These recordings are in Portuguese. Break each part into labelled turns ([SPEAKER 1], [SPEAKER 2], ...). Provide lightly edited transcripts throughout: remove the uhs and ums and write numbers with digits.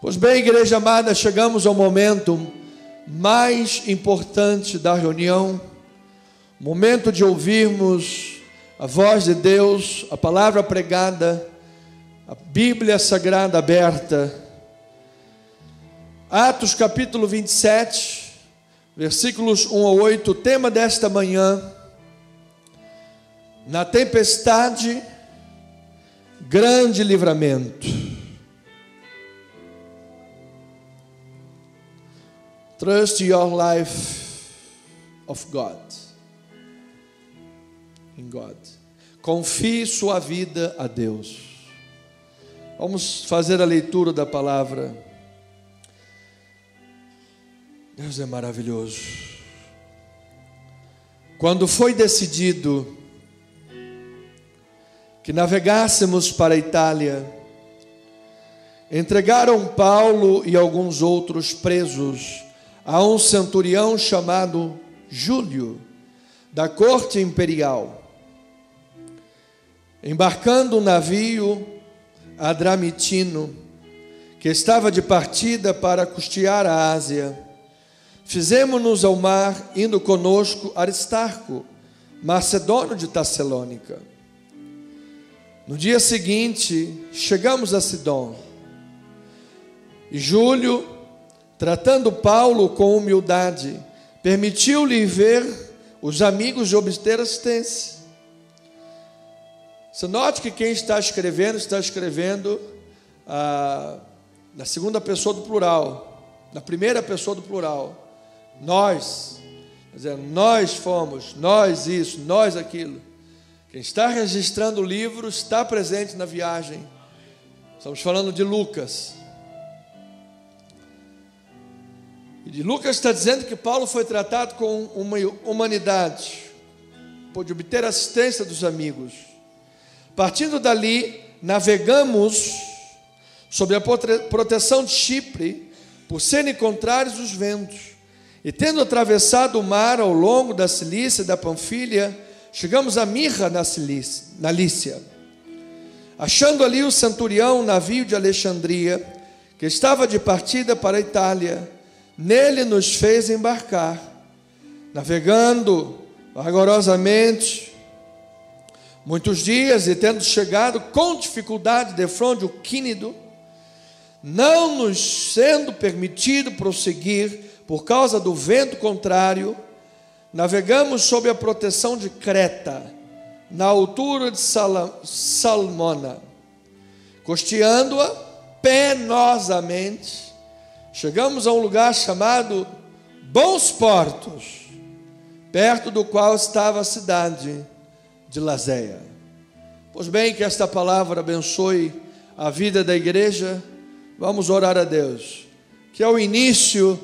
[SPEAKER 1] Pois bem, igreja amada, chegamos ao momento mais importante da reunião, momento de ouvirmos a voz de Deus, a palavra pregada, a Bíblia Sagrada aberta. Atos capítulo 27, versículos 1 a 8, o tema desta manhã: na tempestade, grande livramento. Trust your life of God. In God. Confie sua vida a Deus. Vamos fazer a leitura da palavra. Deus é maravilhoso. Quando foi decidido que navegássemos para a Itália, entregaram Paulo e alguns outros presos a um centurião chamado Júlio, da corte imperial. Embarcando um navio adramitino, que estava de partida para custear a Ásia, fizemos-nos ao mar, indo conosco Aristarco, macedônio de Tessalônica. No dia seguinte, chegamos a Sidom, e Júlio, tratando Paulo com humildade, permitiu-lhe ver os amigos e obter assistência. Você note que quem está escrevendo na segunda pessoa do plural, na primeira pessoa do plural. Nós, quer dizer, nós fomos, nós isso, nós aquilo. Quem está registrando o livro está presente na viagem. Estamos falando de Lucas. E Lucas está dizendo que Paulo foi tratado com uma humanidade, pôde obter assistência dos amigos. Partindo dali, navegamos sob a proteção de Chipre, por serem contrários os ventos, e tendo atravessado o mar ao longo da Cilícia e da Panfilha, chegamos a Mirra na Lícia. Achando ali o centurião, um navio de Alexandria, que estava de partida para a Itália, nele nos fez embarcar, navegando vagarosamente muitos dias, e tendo chegado com dificuldade defronte o Quínido, não nos sendo permitido prosseguir por causa do vento contrário, navegamos sob a proteção de Creta, na altura de Salmona, costeando-a penosamente. Chegamos a um lugar chamado Bons Portos, perto do qual estava a cidade de Lazéia. Pois bem, que esta palavra abençoe a vida da igreja. Vamos orar a Deus, que é o início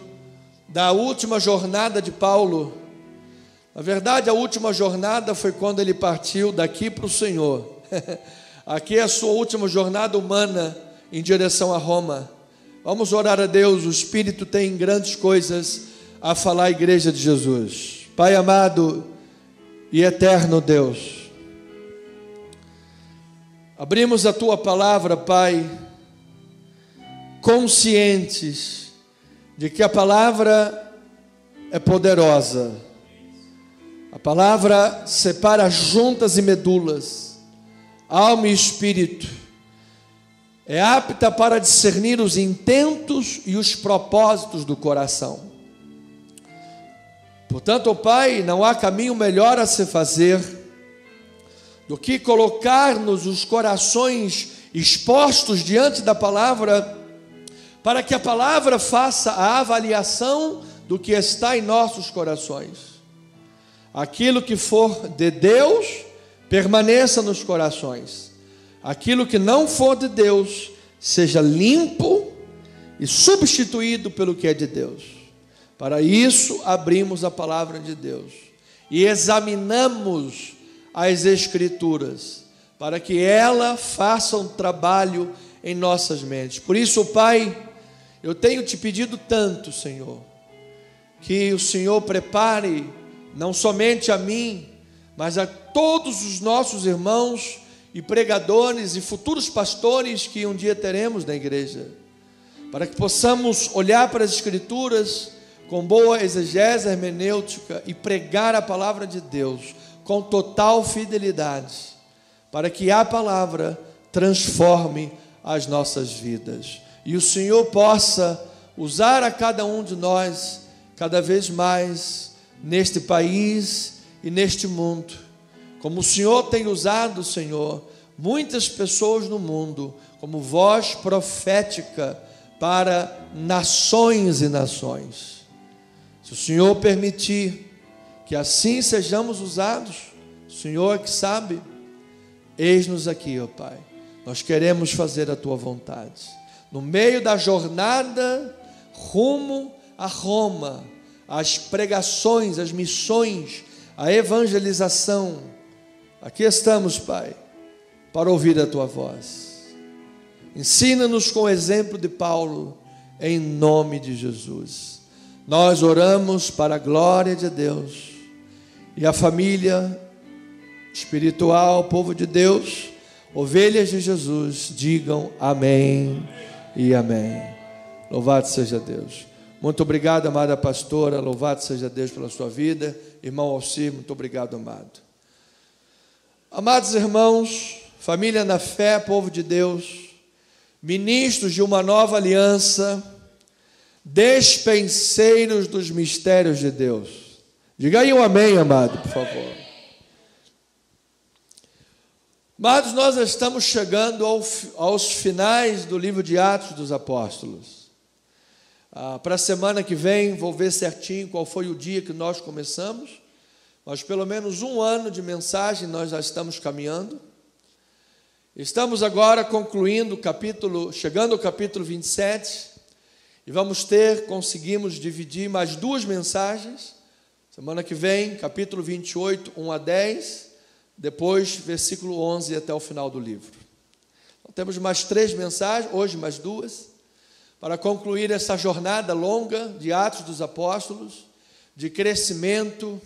[SPEAKER 1] da última jornada de Paulo. Na verdade, a última jornada foi quando ele partiu daqui para o Senhor. Aqui é a sua última jornada humana em direção a Roma. Vamos orar a Deus. O Espírito tem grandes coisas a falar à igreja de Jesus. Pai amado e eterno Deus, abrimos a Tua palavra, Pai, conscientes de que a palavra é poderosa. A palavra separa juntas e medulas, alma e espírito. É apta para discernir os intentos e os propósitos do coração. Portanto, ó Pai, não há caminho melhor a se fazer do que colocar-nos os corações expostos diante da palavra, para que a palavra faça a avaliação do que está em nossos corações. Aquilo que for de Deus, permaneça nos corações. Aquilo que não for de Deus, seja limpo e substituído pelo que é de Deus. Para isso, abrimos a palavra de Deus e examinamos as Escrituras, para que ela faça um trabalho em nossas mentes. Por isso, Pai, eu tenho te pedido tanto, Senhor, que o Senhor prepare não somente a mim, mas a todos os nossos irmãos e pregadores e futuros pastores que um dia teremos na igreja, para que possamos olhar para as Escrituras com boa exegese hermenêutica e pregar a palavra de Deus com total fidelidade, para que a palavra transforme as nossas vidas. E o Senhor possa usar a cada um de nós cada vez mais neste país e neste mundo, como o Senhor tem usado, Senhor, muitas pessoas no mundo como voz profética para nações e nações. Se o Senhor permitir que assim sejamos usados, o Senhor é que sabe, eis-nos aqui, ó Pai. Nós queremos fazer a Tua vontade. No meio da jornada rumo a Roma, as pregações, as missões, a evangelização, aqui estamos, Pai, para ouvir a Tua voz. Ensina-nos com o exemplo de Paulo, em nome de Jesus. Nós oramos para a glória de Deus. E a família espiritual, povo de Deus, ovelhas de Jesus, digam amém e amém. Louvado seja Deus. Muito obrigado, amada pastora. Louvado seja Deus pela sua vida. Irmão Alcir, muito obrigado, amado. Amados irmãos, família na fé, povo de Deus, ministros de uma nova aliança, despenseiros dos mistérios de Deus. Diga aí um amém, amado, por favor. Amados, nós estamos chegando aos finais do livro de Atos dos Apóstolos. Para a semana que vem, vou ver certinho qual foi o dia que nós começamos, mas pelo menos um ano de mensagem nós já estamos caminhando. Estamos agora concluindo o capítulo, chegando ao capítulo 27, e conseguimos dividir mais duas mensagens. Semana que vem, capítulo 28, 1 a 10, depois versículo 11 até o final do livro. Então, temos mais 3 mensagens, hoje mais 2, para concluir essa jornada longa de Atos dos Apóstolos, de crescimento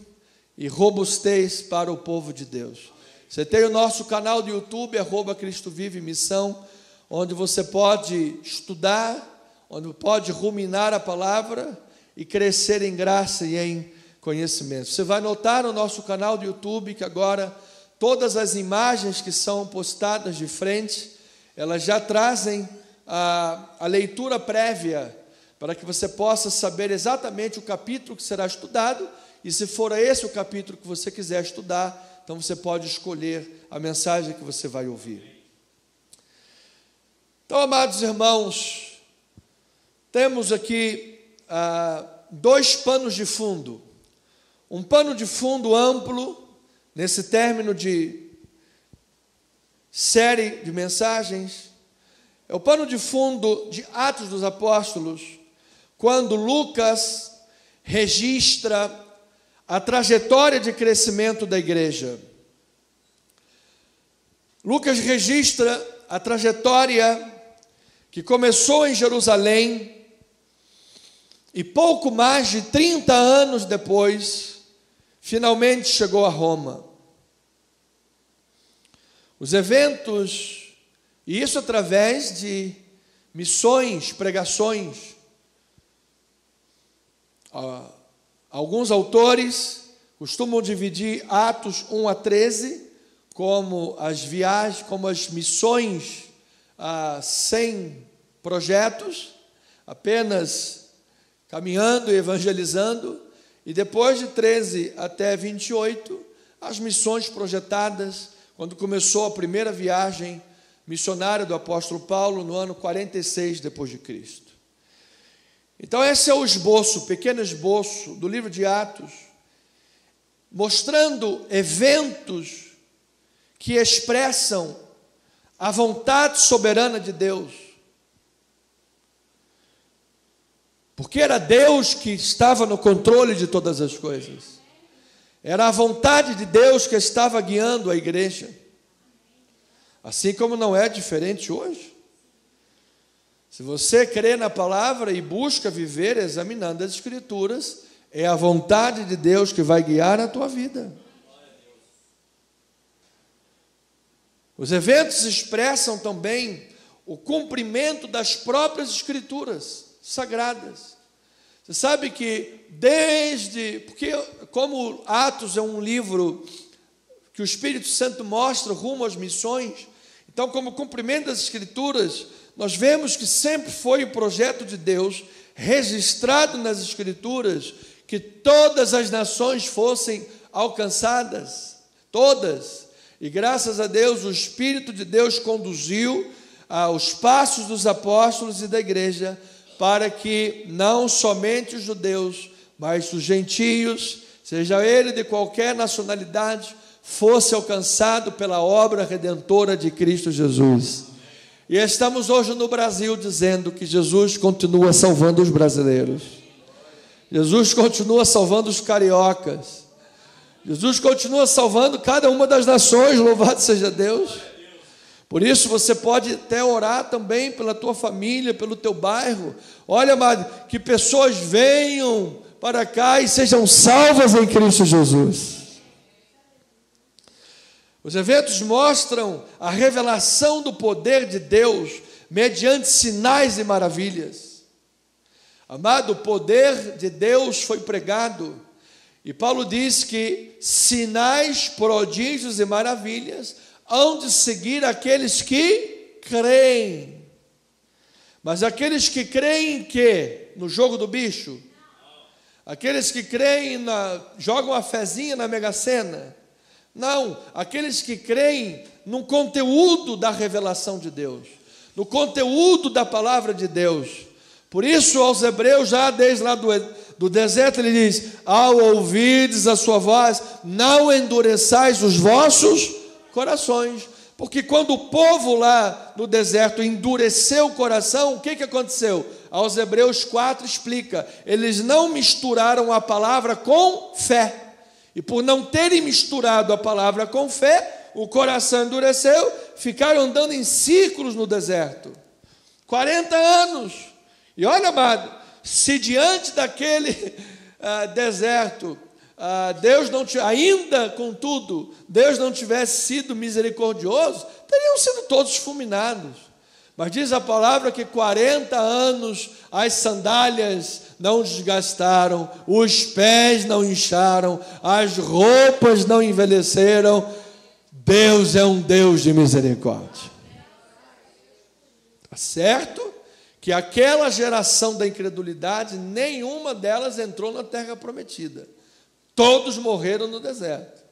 [SPEAKER 1] e robustez para o povo de Deus. Você tem o nosso canal do YouTube, @CristoViveMissão, onde você pode estudar, onde pode ruminar a palavra e crescer em graça e em conhecimento. Você vai notar no nosso canal do YouTube que agora todas as imagens que são postadas de frente, elas já trazem a leitura prévia, para que você possa saber exatamente o capítulo que será estudado, e se for esse o capítulo que você quiser estudar, então você pode escolher a mensagem que você vai ouvir. Então, amados irmãos, temos aqui 2 panos de fundo. Um pano de fundo amplo, nesse término de série de mensagens, é o pano de fundo de Atos dos Apóstolos, quando Lucas registra a trajetória de crescimento da igreja. Lucas registra a trajetória que começou em Jerusalém e pouco mais de 30 anos depois, finalmente chegou a Roma. Os eventos, e isso através de missões, pregações. Alguns autores costumam dividir Atos 1 a 13 como as viagens, como as missões sem projetos, apenas caminhando e evangelizando, e depois de 13 até 28, as missões projetadas, quando começou a primeira viagem missionária do apóstolo Paulo no ano 46 depois de Cristo. Então esse é o esboço, pequeno esboço do livro de Atos, mostrando eventos que expressam a vontade soberana de Deus. Porque era Deus que estava no controle de todas as coisas. Era a vontade de Deus que estava guiando a igreja. Assim como não é diferente hoje. Se você crê na palavra e busca viver examinando as Escrituras, é a vontade de Deus que vai guiar a tua vida. Os eventos expressam também o cumprimento das próprias Escrituras sagradas. Você sabe que porque como Atos é um livro que o Espírito Santo mostra rumo às missões, então como cumprimento das Escrituras, nós vemos que sempre foi o projeto de Deus, registrado nas Escrituras, que todas as nações fossem alcançadas, todas. E graças a Deus, o Espírito de Deus conduziu os passos dos apóstolos e da igreja, para que não somente os judeus, mas os gentios, seja ele de qualquer nacionalidade, fosse alcançado pela obra redentora de Cristo Jesus. E estamos hoje no Brasil dizendo que Jesus continua salvando os brasileiros. Jesus continua salvando os cariocas. Jesus continua salvando cada uma das nações, louvado seja Deus. Por isso você pode até orar também pela tua família, pelo teu bairro. Olha, amado, que pessoas venham para cá e sejam salvas em Cristo Jesus. Os eventos mostram a revelação do poder de Deus mediante sinais e maravilhas. Amado, o poder de Deus foi pregado. E Paulo diz que sinais, prodígios e maravilhas hão de seguir aqueles que creem. Mas aqueles que creem em quê? No jogo do bicho? Aqueles que creem, jogam a fezinha na Mega Sena? Não, aqueles que creem no conteúdo da revelação de Deus, no conteúdo da palavra de Deus. Por isso, aos hebreus, já desde lá do deserto, ele diz: ao ouvirdes a sua voz, não endureçais os vossos corações. Porque quando o povo lá no deserto endureceu o coração, o que aconteceu? Aos Hebreus 4 explica, eles não misturaram a palavra com fé. E por não terem misturado a palavra com fé, o coração endureceu, ficaram andando em círculos no deserto. 40 anos. E olha, amado, se diante daquele deserto, Deus não ainda, contudo, Deus não tivesse sido misericordioso, teriam sido todos fulminados. Mas diz a palavra que 40 anos as sandálias não desgastaram, os pés não incharam, as roupas não envelheceram. Deus é um Deus de misericórdia. Está certo? Que aquela geração da incredulidade, nenhuma delas entrou na terra prometida. Todos morreram no deserto.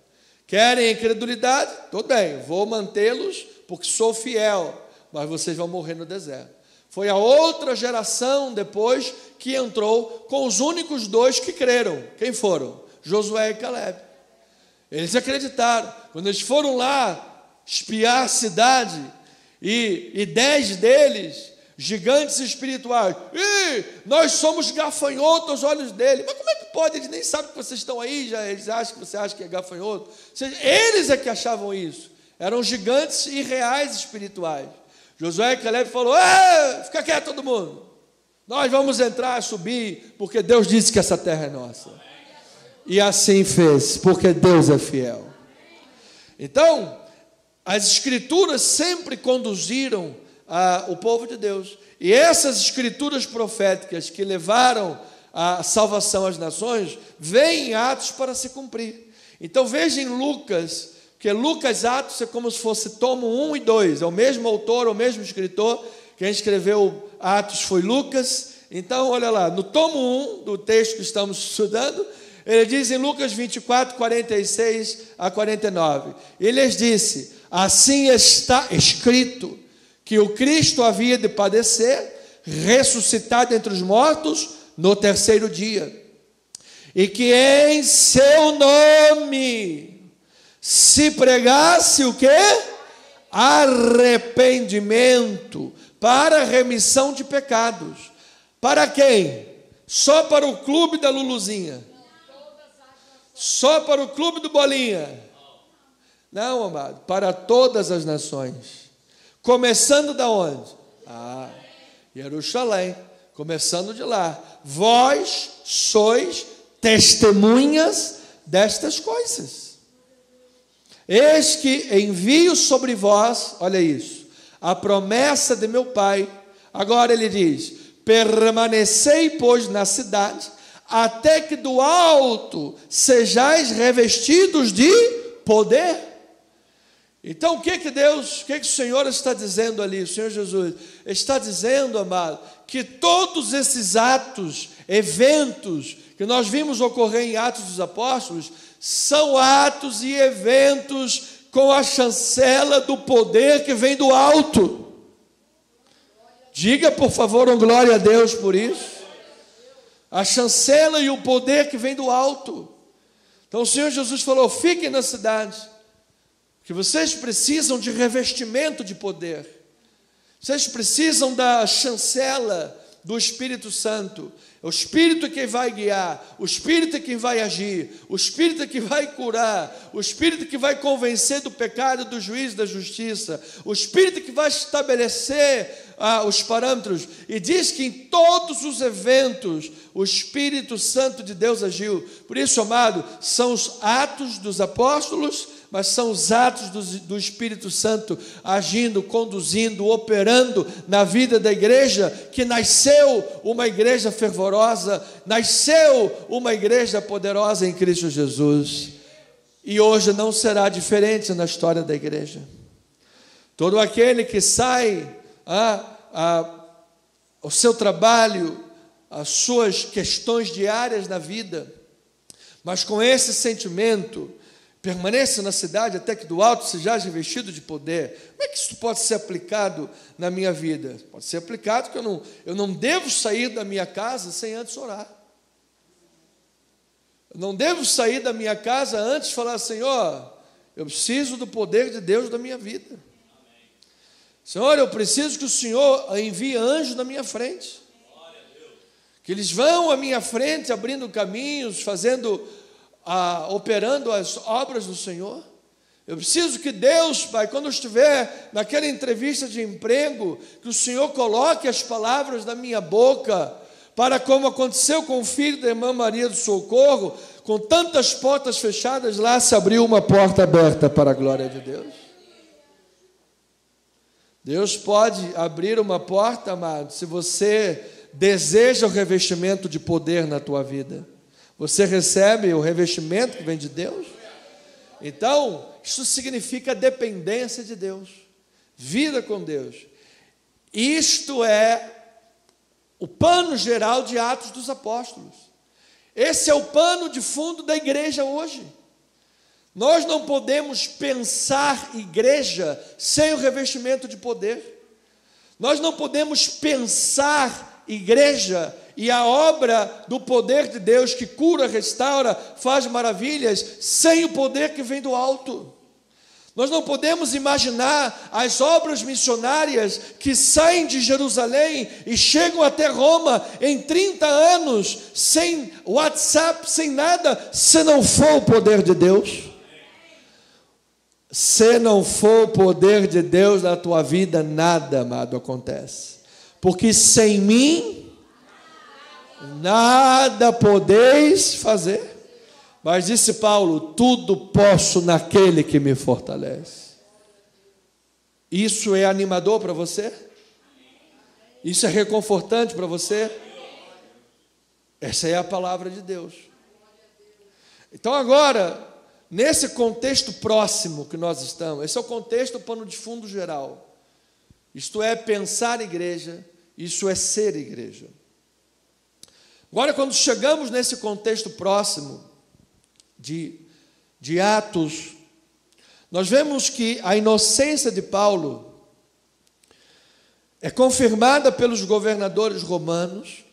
[SPEAKER 1] Querem incredulidade? Tudo bem, vou mantê-los porque sou fiel, mas vocês vão morrer no deserto. Foi a outra geração depois que entrou com os únicos dois que creram. Quem foram? Josué e Caleb. Eles acreditaram. Quando eles foram lá espiar a cidade, e 10 deles, gigantes espirituais, nós somos gafanhotos aos olhos dele. Mas como é que pode? Eles nem sabem que vocês estão aí, eles acham que você acha que é gafanhoto. Ou seja, eles é que achavam isso. Eram gigantes irreais espirituais. Josué e Caleb falou: fica quieto todo mundo, nós vamos entrar, subir, porque Deus disse que essa terra é nossa. E assim fez, porque Deus é fiel. Então, as escrituras sempre conduziram o povo de Deus, e essas escrituras proféticas que levaram a salvação às nações, vêm em Atos para se cumprir. Então veja em Lucas, que Lucas, Atos é como se fosse tomo 1 e 2, é o mesmo autor, o mesmo escritor. Quem escreveu Atos foi Lucas. Então olha lá, no tomo 1 do texto que estamos estudando, ele diz em Lucas 24, 46 a 49, ele lhes disse: assim está escrito, que o Cristo havia de padecer, ressuscitado entre os mortos no terceiro dia, e que em seu nome se pregasse o quê? Arrependimento para remissão de pecados. Para quem? Só para o clube da Luluzinha? Só para o clube do Bolinha? Não, amado, para todas as nações. Começando da onde? Jerusalém, começando de lá. Vós sois testemunhas destas coisas. Eis que envio sobre vós, olha isso, a promessa de meu Pai. Agora ele diz: permanecei, pois, na cidade, até que do alto sejais revestidos de poder. Então o que Deus, o que o Senhor está dizendo ali? O Senhor Jesus está dizendo, amado, que todos esses atos, eventos que nós vimos ocorrer em Atos dos Apóstolos, são atos e eventos com a chancela do poder que vem do alto. Diga, por favor, glória a Deus por isso. A chancela e o poder que vem do alto. Então o Senhor Jesus falou: fiquem na cidade, que vocês precisam de revestimento de poder. Vocês precisam da chancela do Espírito Santo. É o Espírito que vai guiar, o Espírito que vai agir, o Espírito que vai curar, o Espírito que vai convencer do pecado, do juízo, da justiça, o Espírito que vai estabelecer os parâmetros. E diz que em todos os eventos o Espírito Santo de Deus agiu. Por isso, amado, são os atos dos apóstolos, mas são os atos do Espírito Santo agindo, conduzindo, operando na vida da igreja, que nasceu uma igreja fervorosa, nasceu uma igreja poderosa em Cristo Jesus. E hoje não será diferente na história da igreja. Todo aquele que sai ao seu trabalho, as suas questões diárias na vida, mas com esse sentimento: permaneça na cidade até que do alto sejas revestido de poder. Como é que isso pode ser aplicado na minha vida? Pode ser aplicado que eu não devo sair da minha casa sem antes orar. Eu não devo sair da minha casa antes de falar: Senhor, eu preciso do poder de Deus na minha vida. Senhor, eu preciso que o Senhor envie anjos na minha frente. Que eles vão à minha frente, abrindo caminhos, operando as obras do Senhor. Eu preciso que Deus, Pai, quando eu estiver naquela entrevista de emprego, que o Senhor coloque as palavras na minha boca, para como aconteceu com o filho da irmã Maria do Socorro, com tantas portas fechadas, lá se abriu uma porta aberta para a glória de Deus. Deus pode abrir uma porta, amado, se você deseja o revestimento de poder na tua vida. Você recebe o revestimento que vem de Deus? Então, isso significa dependência de Deus, vida com Deus. Isto é o pano geral de Atos dos Apóstolos. Esse é o pano de fundo da igreja hoje. Nós não podemos pensar igreja sem o revestimento de poder. Nós não podemos pensar igreja e a obra do poder de Deus que cura, restaura, faz maravilhas, sem o poder que vem do alto. Nós não podemos imaginar as obras missionárias que saem de Jerusalém e chegam até Roma em 30 anos, sem WhatsApp, sem nada, se não for o poder de Deus. Se não for o poder de Deus na tua vida, nada, amado, acontece. Porque sem mim, nada podeis fazer. Mas disse Paulo: tudo posso naquele que me fortalece. Isso é animador para você? Isso é reconfortante para você? Essa é a palavra de Deus. Então agora, nesse contexto próximo que nós estamos, esse é o contexto, o pano de fundo geral. Isto é pensar igreja, isso é ser igreja. Agora, quando chegamos nesse contexto próximo de Atos, nós vemos que a inocência de Paulo é confirmada pelos governadores romanos,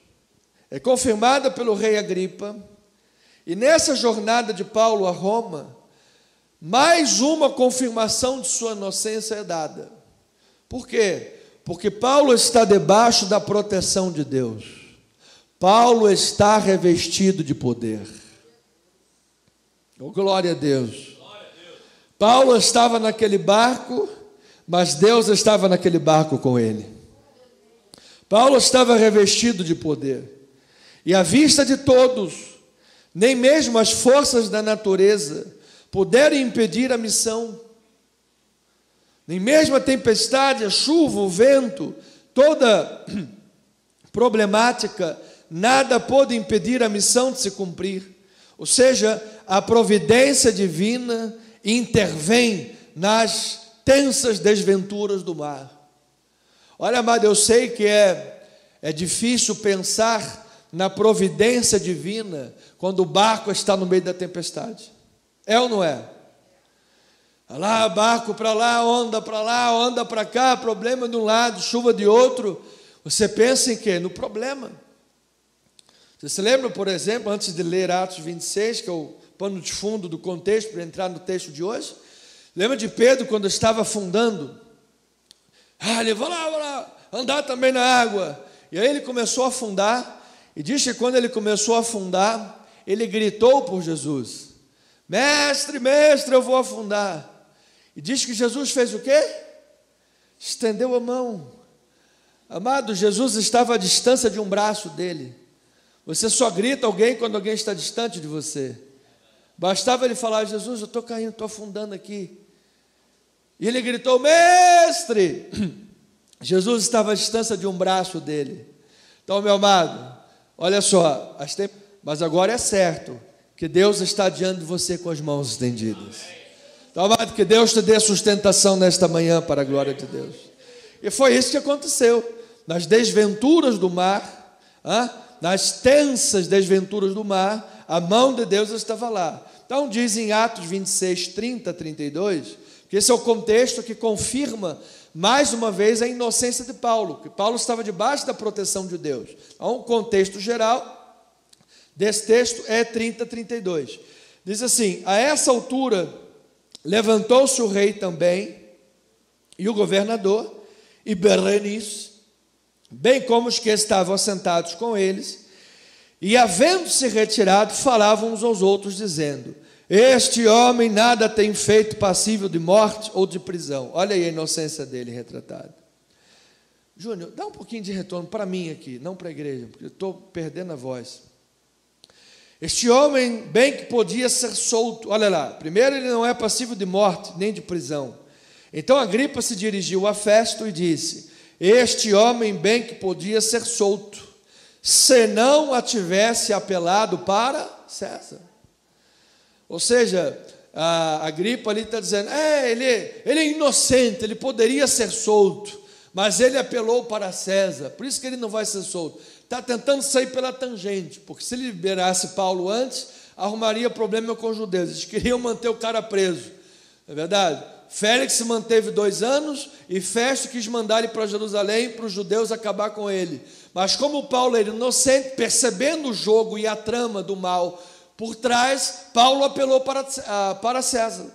[SPEAKER 1] é confirmada pelo rei Agripa, e nessa jornada de Paulo a Roma, mais uma confirmação de sua inocência é dada. Por quê? Porque Paulo está debaixo da proteção de Deus. Paulo está revestido de poder. Oh, glória a Deus. Paulo estava naquele barco, mas Deus estava naquele barco com ele. Paulo estava revestido de poder. E à vista de todos, nem mesmo as forças da natureza puderam impedir a missão. Nem mesmo a tempestade, a chuva, o vento, toda problemática, nada pôde impedir a missão de se cumprir. Ou seja, a providência divina intervém nas tensas desventuras do mar. Olha, amado, eu sei que é difícil pensar na providência divina quando o barco está no meio da tempestade. É ou não é? Lá, barco para lá, onda para cá, problema de um lado, chuva de outro. Você pensa em quê? No problema. Você se lembra, por exemplo, antes de ler Atos 26, que é o pano de fundo do contexto, para entrar no texto de hoje? Lembra de Pedro quando estava afundando? Ele vai lá, andar também na água. E aí ele começou a afundar, e diz que quando ele começou a afundar, ele gritou por Jesus: mestre, mestre, eu vou afundar. E diz que Jesus fez o quê? Estendeu a mão. Amado, Jesus estava à distância de um braço dele. Você só grita alguém quando alguém está distante de você. Bastava ele falar: Jesus, eu estou caindo, estou afundando aqui. E ele gritou: mestre! Jesus estava à distância de um braço dele. Então, meu amado, olha só, mas agora é certo que Deus está diante de você com as mãos estendidas. Então, amado, que Deus te dê sustentação nesta manhã para a glória de Deus. E foi isso que aconteceu. Nas desventuras do mar, nas tensas desventuras do mar, a mão de Deus estava lá. Então diz em Atos 26, 30, 32, que esse é o contexto que confirma mais uma vez a inocência de Paulo, que Paulo estava debaixo da proteção de Deus. Então o contexto geral desse texto é 30, 32. Diz assim: a essa altura levantou-se o rei também, e o governador, e Berenice, bem como os que estavam assentados com eles, e havendo-se retirado, falavam uns aos outros, dizendo: este homem nada tem feito passível de morte ou de prisão. Olha aí a inocência dele retratada. Júnior, dá um pouquinho de retorno para mim aqui, não para a igreja, porque eu estou perdendo a voz. Este homem bem que podia ser solto. Olha lá, primeiro ele não é passível de morte, nem de prisão. Então Agripa se dirigiu a Festo e disse: este homem bem que podia ser solto, se não a tivesse apelado para César. Ou seja, a Agripa ali está dizendo: ele é inocente, ele poderia ser solto, mas ele apelou para César, por isso que ele não vai ser solto. Está tentando sair pela tangente, porque se ele liberasse Paulo antes, arrumaria problema com os judeus. Eles queriam manter o cara preso, não é verdade? Félix se manteve 2 anos e Festo quis mandar ele para Jerusalém para os judeus acabar com ele. Mas como Paulo era inocente, percebendo o jogo e a trama do mal por trás, Paulo apelou para César.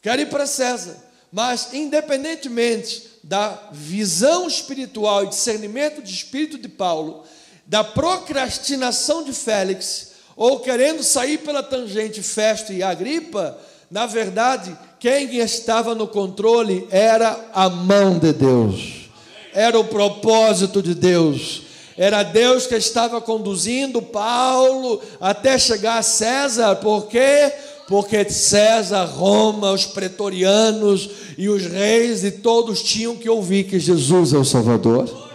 [SPEAKER 1] Quero ir para César. Mas independentemente da visão espiritual e discernimento de espírito de Paulo, da procrastinação de Félix, ou querendo sair pela tangente Festo e Agripa, na verdade, quem estava no controle era a mão de Deus, era o propósito de Deus, era Deus que estava conduzindo Paulo até chegar a César. Por quê? Porque César, Roma, os pretorianos e os reis e todos tinham que ouvir que Jesus é o Salvador,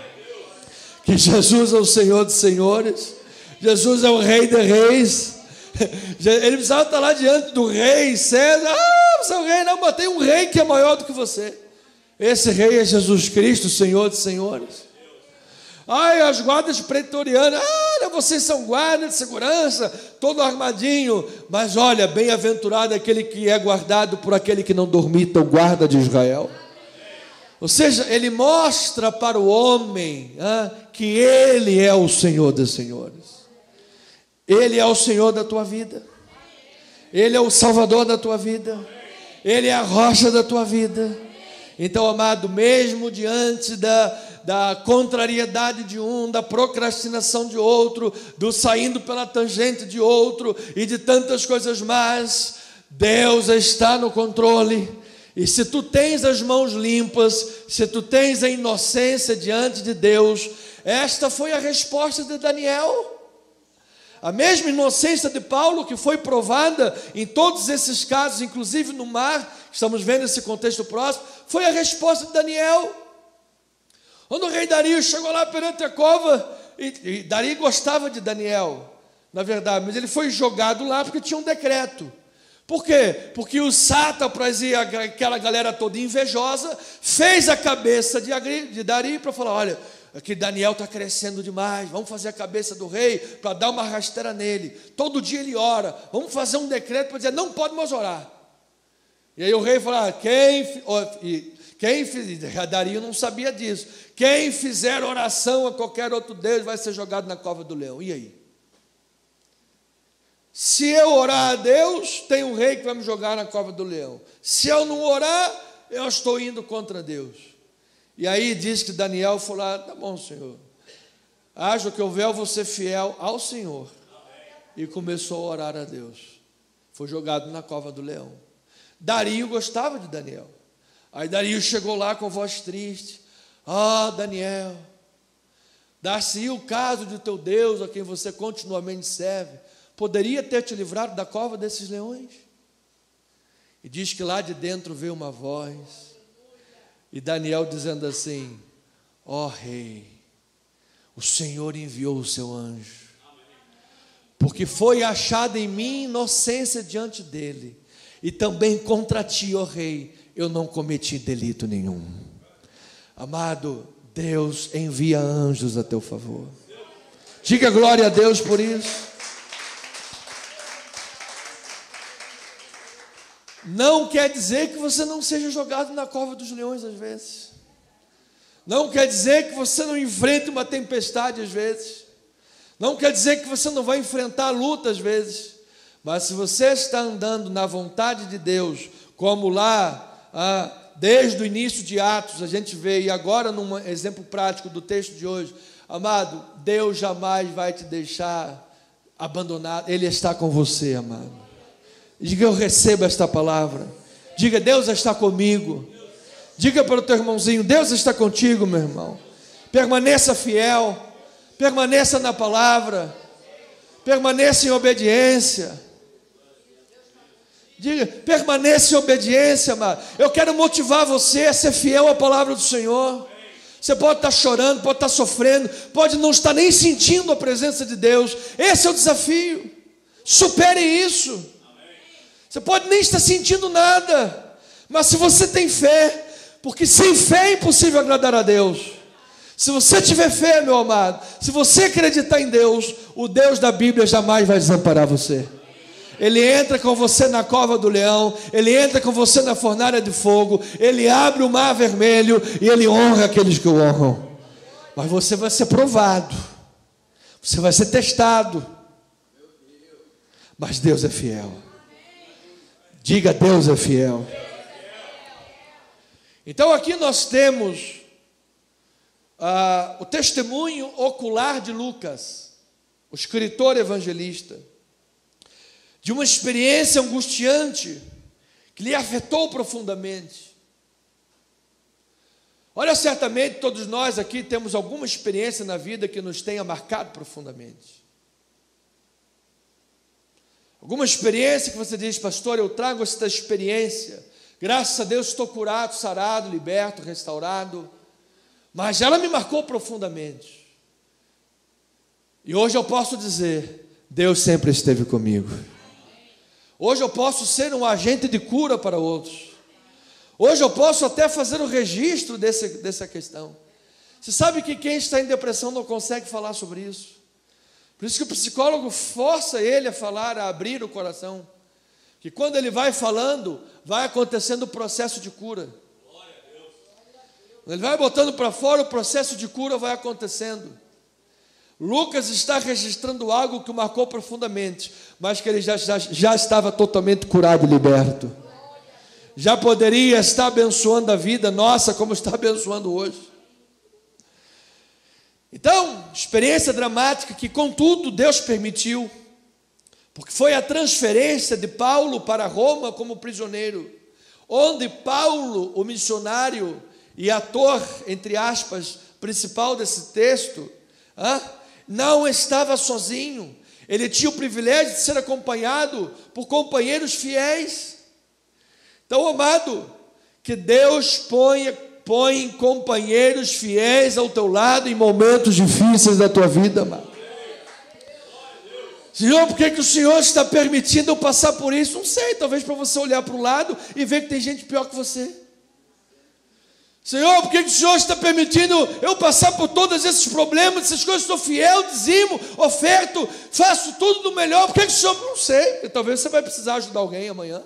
[SPEAKER 1] que Jesus é o Senhor dos senhores, Jesus é o Rei de reis. Ele precisava estar lá diante do rei César. Você é o rei? Não, mas tem um rei que é maior do que você. Esse rei é Jesus Cristo, Senhor dos senhores. As guardas pretorianas, vocês são guardas de segurança, todo armadinho, mas olha, bem-aventurado aquele que é guardado por aquele que não dormita, o guarda de Israel. Ou seja, ele mostra para o homem que ele é o Senhor dos senhores, ele é o Senhor da tua vida, ele é o Salvador da tua vida, ele é a rocha da tua vida. Então, amado, mesmo diante da contrariedade de um, da procrastinação de outro, do saindo pela tangente de outro e de tantas coisas mais, Deus está no controle. E se tu tens as mãos limpas, se tu tens a inocência diante de Deus, esta foi a resposta de Daniel. A mesma inocência de Paulo, que foi provada em todos esses casos, inclusive no mar, estamos vendo esse contexto próximo, foi a resposta de Daniel. Quando o rei Dario chegou lá perante a cova, e Dario gostava de Daniel, na verdade, mas ele foi jogado lá porque tinha um decreto. Por quê? Porque os sátrapas e aquela galera toda invejosa fez a cabeça de Dario para falar: olha, aqui Daniel está crescendo demais, vamos fazer a cabeça do rei para dar uma rasteira nele. Todo dia ele ora, vamos fazer um decreto para dizer: não pode mais orar. E aí o rei falou: Dario não sabia disso. Quem fizer oração a qualquer outro Deus vai ser jogado na cova do leão. E aí? Se eu orar a Deus, tem um rei que vai me jogar na cova do leão. Se eu não orar, eu estou indo contra Deus. E aí diz que Daniel falou: tá bom, Senhor, haja o que houver, eu vou ser fiel ao Senhor. E começou a orar a Deus. Foi jogado na cova do leão. Dario gostava de Daniel. Aí Dario chegou lá com voz triste: Daniel, dar-se-ia o caso de teu Deus, a quem você continuamente serve, poderia ter te livrado da cova desses leões? E diz que lá de dentro veio uma voz, e Daniel dizendo assim: rei, o Senhor enviou o seu anjo, porque foi achada em mim inocência diante dele, e também contra ti, rei, eu não cometi delito nenhum. Amado, Deus envia anjos a teu favor. Diga glória a Deus por isso. Não quer dizer que você não seja jogado na cova dos leões às vezes. Não quer dizer que você não enfrente uma tempestade às vezes. Não quer dizer que você não vai enfrentar luta às vezes. Mas se você está andando na vontade de Deus, como lá, desde o início de Atos, a gente vê, e agora num exemplo prático do texto de hoje, amado, Deus jamais vai te deixar abandonado. Ele está com você, amado. Diga: eu recebo esta palavra. Diga: Deus está comigo. Diga para o teu irmãozinho: Deus está contigo, meu irmão. Permaneça fiel, permaneça na palavra, permaneça em obediência. Diga: permaneça em obediência, amado. Eu quero motivar você a ser fiel à palavra do Senhor. Você pode estar chorando, pode estar sofrendo, pode não estar nem sentindo a presença de Deus. Esse é o desafio. Supere isso. Você pode nem estar sentindo nada, mas se você tem fé, porque sem fé é impossível agradar a Deus. Se você tiver fé, meu amado, se você acreditar em Deus, o Deus da Bíblia jamais vai desamparar você. Ele entra com você na cova do leão, ele entra com você na fornalha de fogo, ele abre o mar vermelho e ele honra aqueles que o honram. Mas você vai ser provado, você vai ser testado, mas Deus é fiel. Diga: Deus é fiel. Então aqui nós temos o testemunho ocular de Lucas, o escritor evangelista, de uma experiência angustiante que lhe afetou profundamente. Olha, certamente todos nós aqui temos alguma experiência na vida que nos tenha marcado profundamente. Alguma experiência que você diz: pastor, eu trago esta experiência, graças a Deus estou curado, sarado, liberto, restaurado, mas ela me marcou profundamente. E hoje eu posso dizer: Deus sempre esteve comigo. Hoje eu posso ser um agente de cura para outros. Hoje eu posso até fazer o registro dessa questão. Você sabe que quem está em depressão não consegue falar sobre isso. Por isso que o psicólogo força ele a falar, a abrir o coração. Que quando ele vai falando, vai acontecendo o processo de cura. Quando ele vai botando para fora, o processo de cura vai acontecendo. Lucas está registrando algo que o marcou profundamente, mas que ele já estava totalmente curado e liberto. Já poderia estar abençoando a vida nossa como está abençoando hoje. Então, experiência dramática que, contudo, Deus permitiu, porque foi a transferência de Paulo para Roma como prisioneiro, onde Paulo, o missionário e ator, entre aspas, principal desse texto, não estava sozinho. Ele tinha o privilégio de ser acompanhado por companheiros fiéis. Então, amado, que Deus põe companheiros fiéis ao teu lado em momentos difíceis da tua vida, amado. Senhor, por que o Senhor está permitindo eu passar por isso? Não sei, talvez para você olhar para o lado e ver que tem gente pior que você. Senhor, por que o Senhor está permitindo eu passar por todos esses problemas, essas coisas? Sou fiel, dizimo, oferto, faço tudo do melhor. Por que o Senhor... Não sei, porque talvez você vai precisar ajudar alguém amanhã.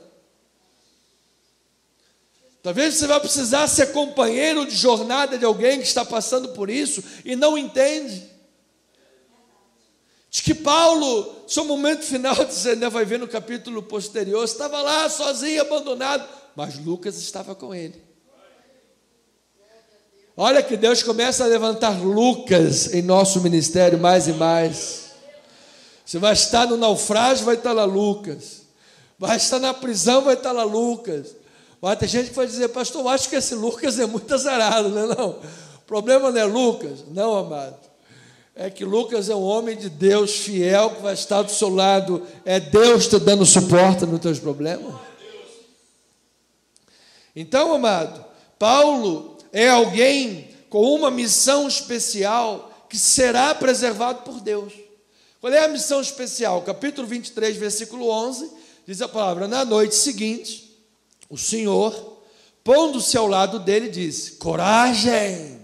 [SPEAKER 1] Talvez você vai precisar ser companheiro de jornada de alguém que está passando por isso e não entende. Diz que Paulo, seu momento final, você vai ver no capítulo posterior, estava lá sozinho, abandonado, mas Lucas estava com ele. Olha que Deus começa a levantar Lucas em nosso ministério mais e mais. Você vai estar no naufrágio, vai estar lá Lucas. Vai estar na prisão, vai estar lá Lucas. Vai ter gente que vai dizer, pastor, eu acho que esse Lucas é muito azarado, não é não? O problema não é Lucas, não, amado. É que Lucas é um homem de Deus fiel, que vai estar do seu lado. É Deus te dando suporte nos teus problemas. Então, amado, Paulo é alguém com uma missão especial que será preservado por Deus. Qual é a missão especial? Capítulo 23, versículo 11, diz a palavra: na noite seguinte, o Senhor, pondo-se ao lado dele, disse: coragem!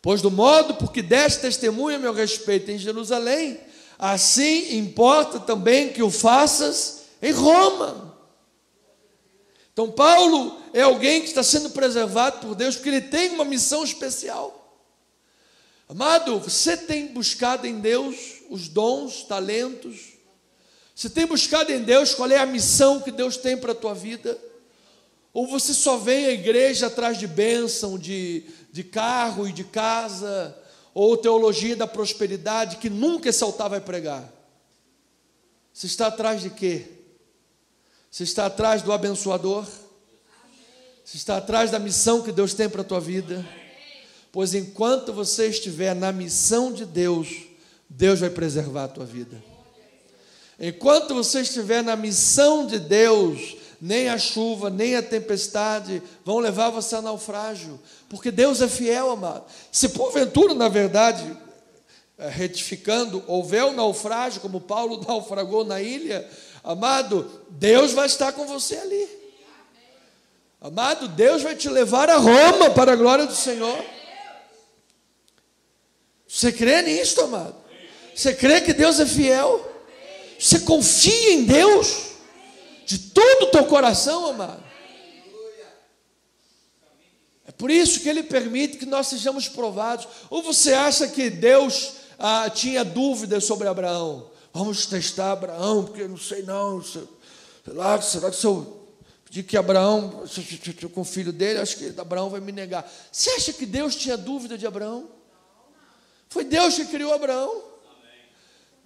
[SPEAKER 1] Pois do modo porque deste testemunho a meu respeito em Jerusalém, assim importa também que o faças em Roma. Então Paulo é alguém que está sendo preservado por Deus, porque ele tem uma missão especial. Amado, você tem buscado em Deus os dons, talentos? Você tem buscado em Deus qual é a missão que Deus tem para a tua vida? Ou você só vem à igreja atrás de bênção, de carro e de casa, ou teologia da prosperidade, que nunca esse altar vai pregar? Você está atrás de quê? Você está atrás do abençoador? Você está atrás da missão que Deus tem para a tua vida? Pois enquanto você estiver na missão de Deus, Deus vai preservar a tua vida. Enquanto você estiver na missão de Deus, nem a chuva, nem a tempestade vão levar você a naufrágio, porque Deus é fiel, amado. Se porventura, na verdade, retificando, houver um naufrágio, como Paulo naufragou na ilha, amado, Deus vai estar com você ali. Amado, Deus vai te levar a Roma para a glória do Senhor. Você crê nisso, amado? Você crê que Deus é fiel? Você confia em Deus de todo o teu coração, amado? É por isso que Ele permite que nós sejamos provados. Ou você acha que Deus tinha dúvidas sobre Abraão? Vamos testar Abraão, porque eu não sei não, sei lá, será que se eu pedir que Abraão, com o filho dele, acho que Abraão vai me negar. Você acha que Deus tinha dúvida de Abraão? Foi Deus que criou Abraão.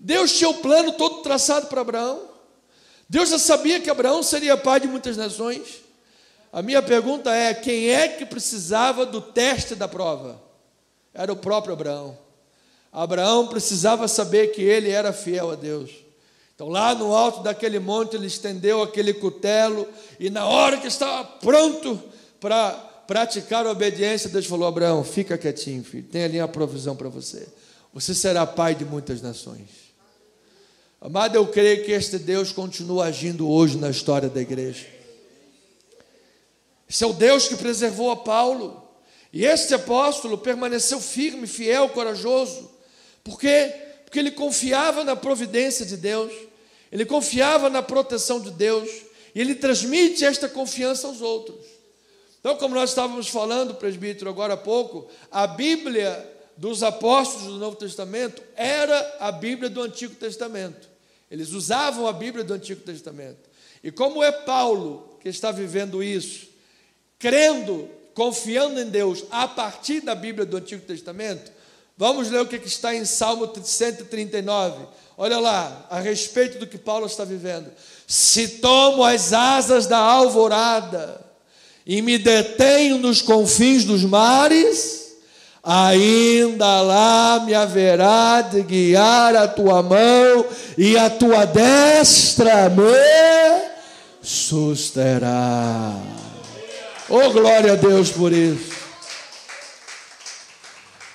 [SPEAKER 1] Deus tinha o plano todo traçado para Abraão. Deus já sabia que Abraão seria pai de muitas nações. A minha pergunta é: quem é que precisava do teste da prova? Era o próprio Abraão. Abraão precisava saber que ele era fiel a Deus. Então lá no alto daquele monte ele estendeu aquele cutelo, e na hora que estava pronto para praticar a obediência, Deus falou: Abraão, fica quietinho, filho, tem ali uma provisão para você. Você será pai de muitas nações. Amado, eu creio que este Deus continua agindo hoje na história da igreja. Esse é o Deus que preservou a Paulo. E este apóstolo permaneceu firme, fiel, corajoso. Por quê? Porque ele confiava na providência de Deus. Ele confiava na proteção de Deus. E ele transmite esta confiança aos outros. Então, como nós estávamos falando, presbítero, agora há pouco, a Bíblia dos apóstolos do Novo Testamento era a Bíblia do Antigo Testamento. Eles usavam a Bíblia do Antigo Testamento. E como é Paulo que está vivendo isso, crendo, confiando em Deus a partir da Bíblia do Antigo Testamento, vamos ler o que está em Salmo 139. Olha lá, a respeito do que Paulo está vivendo. Se tomo as asas da alvorada e me detenho nos confins dos mares, ainda lá me haverá de guiar a tua mão, e a tua destra me susterá. Oh, glória a Deus por isso.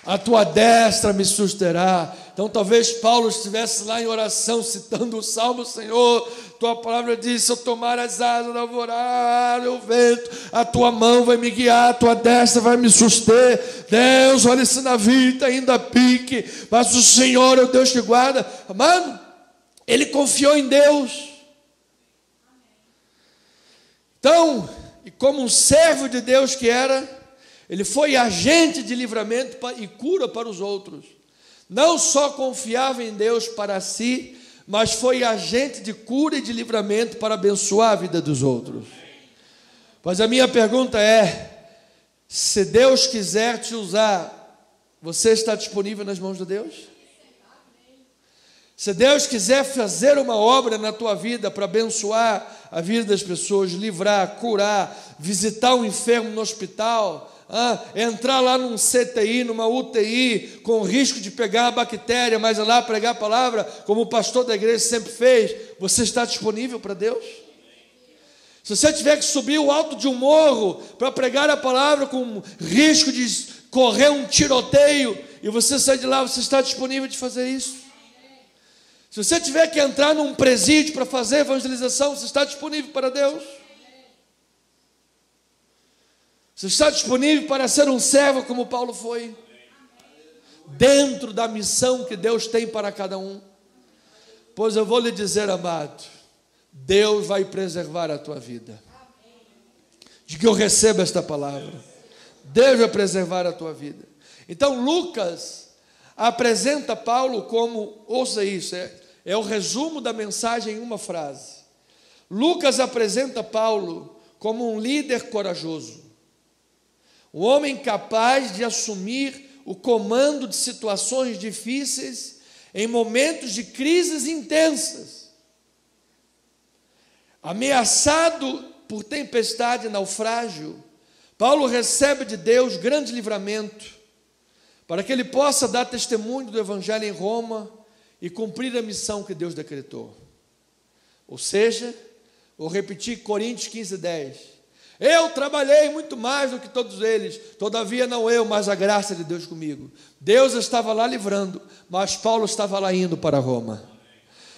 [SPEAKER 1] A tua destra me susterá. Então talvez Paulo estivesse lá em oração, citando o Salmo: Senhor, tua palavra diz, se eu tomar as asas da alvorada, o vento, a tua mão vai me guiar, a tua destra vai me suster. Deus, olha, esse navio está ainda a pique, mas o Senhor é o Deus que guarda. Amado, ele confiou em Deus. Então, e como um servo de Deus que era, ele foi agente de livramento e cura para os outros. Não só confiava em Deus para si, mas foi agente de cura e de livramento para abençoar a vida dos outros. Mas a minha pergunta é: se Deus quiser te usar, você está disponível nas mãos de Deus? Se Deus quiser fazer uma obra na tua vida para abençoar a vida das pessoas, livrar, curar, visitar um enfermo no hospital, entrar lá num CTI, numa UTI, com risco de pegar a bactéria, mas lá pregar a palavra, como o pastor da igreja sempre fez, você está disponível para Deus? Se você tiver que subir o alto de um morro para pregar a palavra, com risco de correr um tiroteio, e você sair de lá, você está disponível de fazer isso? Se você tiver que entrar num presídio para fazer evangelização, você está disponível para Deus? Você está disponível para ser um servo como Paulo foi? Dentro da missão que Deus tem para cada um? Pois eu vou lhe dizer, amado, Deus vai preservar a tua vida. De que eu recebo esta palavra. Deus vai preservar a tua vida. Então Lucas apresenta Paulo como, ouça isso, é o resumo da mensagem em uma frase. Lucas apresenta Paulo como um líder corajoso, um homem capaz de assumir o comando de situações difíceis em momentos de crises intensas. Ameaçado por tempestade e naufrágio, Paulo recebe de Deus grande livramento para que ele possa dar testemunho do evangelho em Roma e cumprir a missão que Deus decretou. Ou seja, vou repetir Coríntios 15:10. Eu trabalhei muito mais do que todos eles, todavia não eu, mas a graça de Deus comigo. Deus estava lá livrando, mas Paulo estava lá indo para Roma.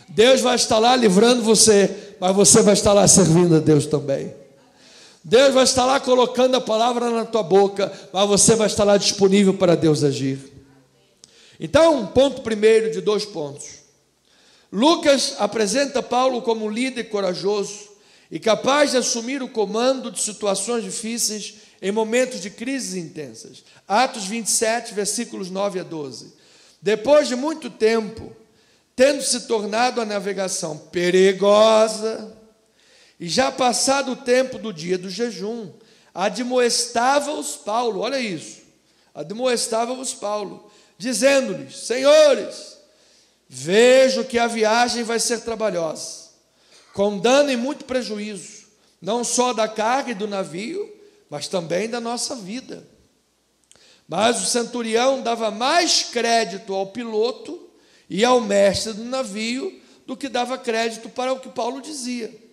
[SPEAKER 1] Deus vai estar lá livrando você, mas você vai estar lá servindo a Deus também. Deus vai estar lá colocando a palavra na tua boca, mas você vai estar lá disponível para Deus agir. Então, ponto primeiro de 2 pontos. Lucas apresenta Paulo como um líder corajoso e capaz de assumir o comando de situações difíceis em momentos de crises intensas. Atos 27, versículos 9 a 12. Depois de muito tempo, tendo se tornado a navegação perigosa, e já passado o tempo do dia do jejum, admoestava-os Paulo, olha isso, admoestava-os Paulo, dizendo-lhes: senhores, vejo que a viagem vai ser trabalhosa, com dano e muito prejuízo, não só da carga e do navio, mas também da nossa vida. Mas o centurião dava mais crédito ao piloto e ao mestre do navio do que dava crédito para o que Paulo dizia.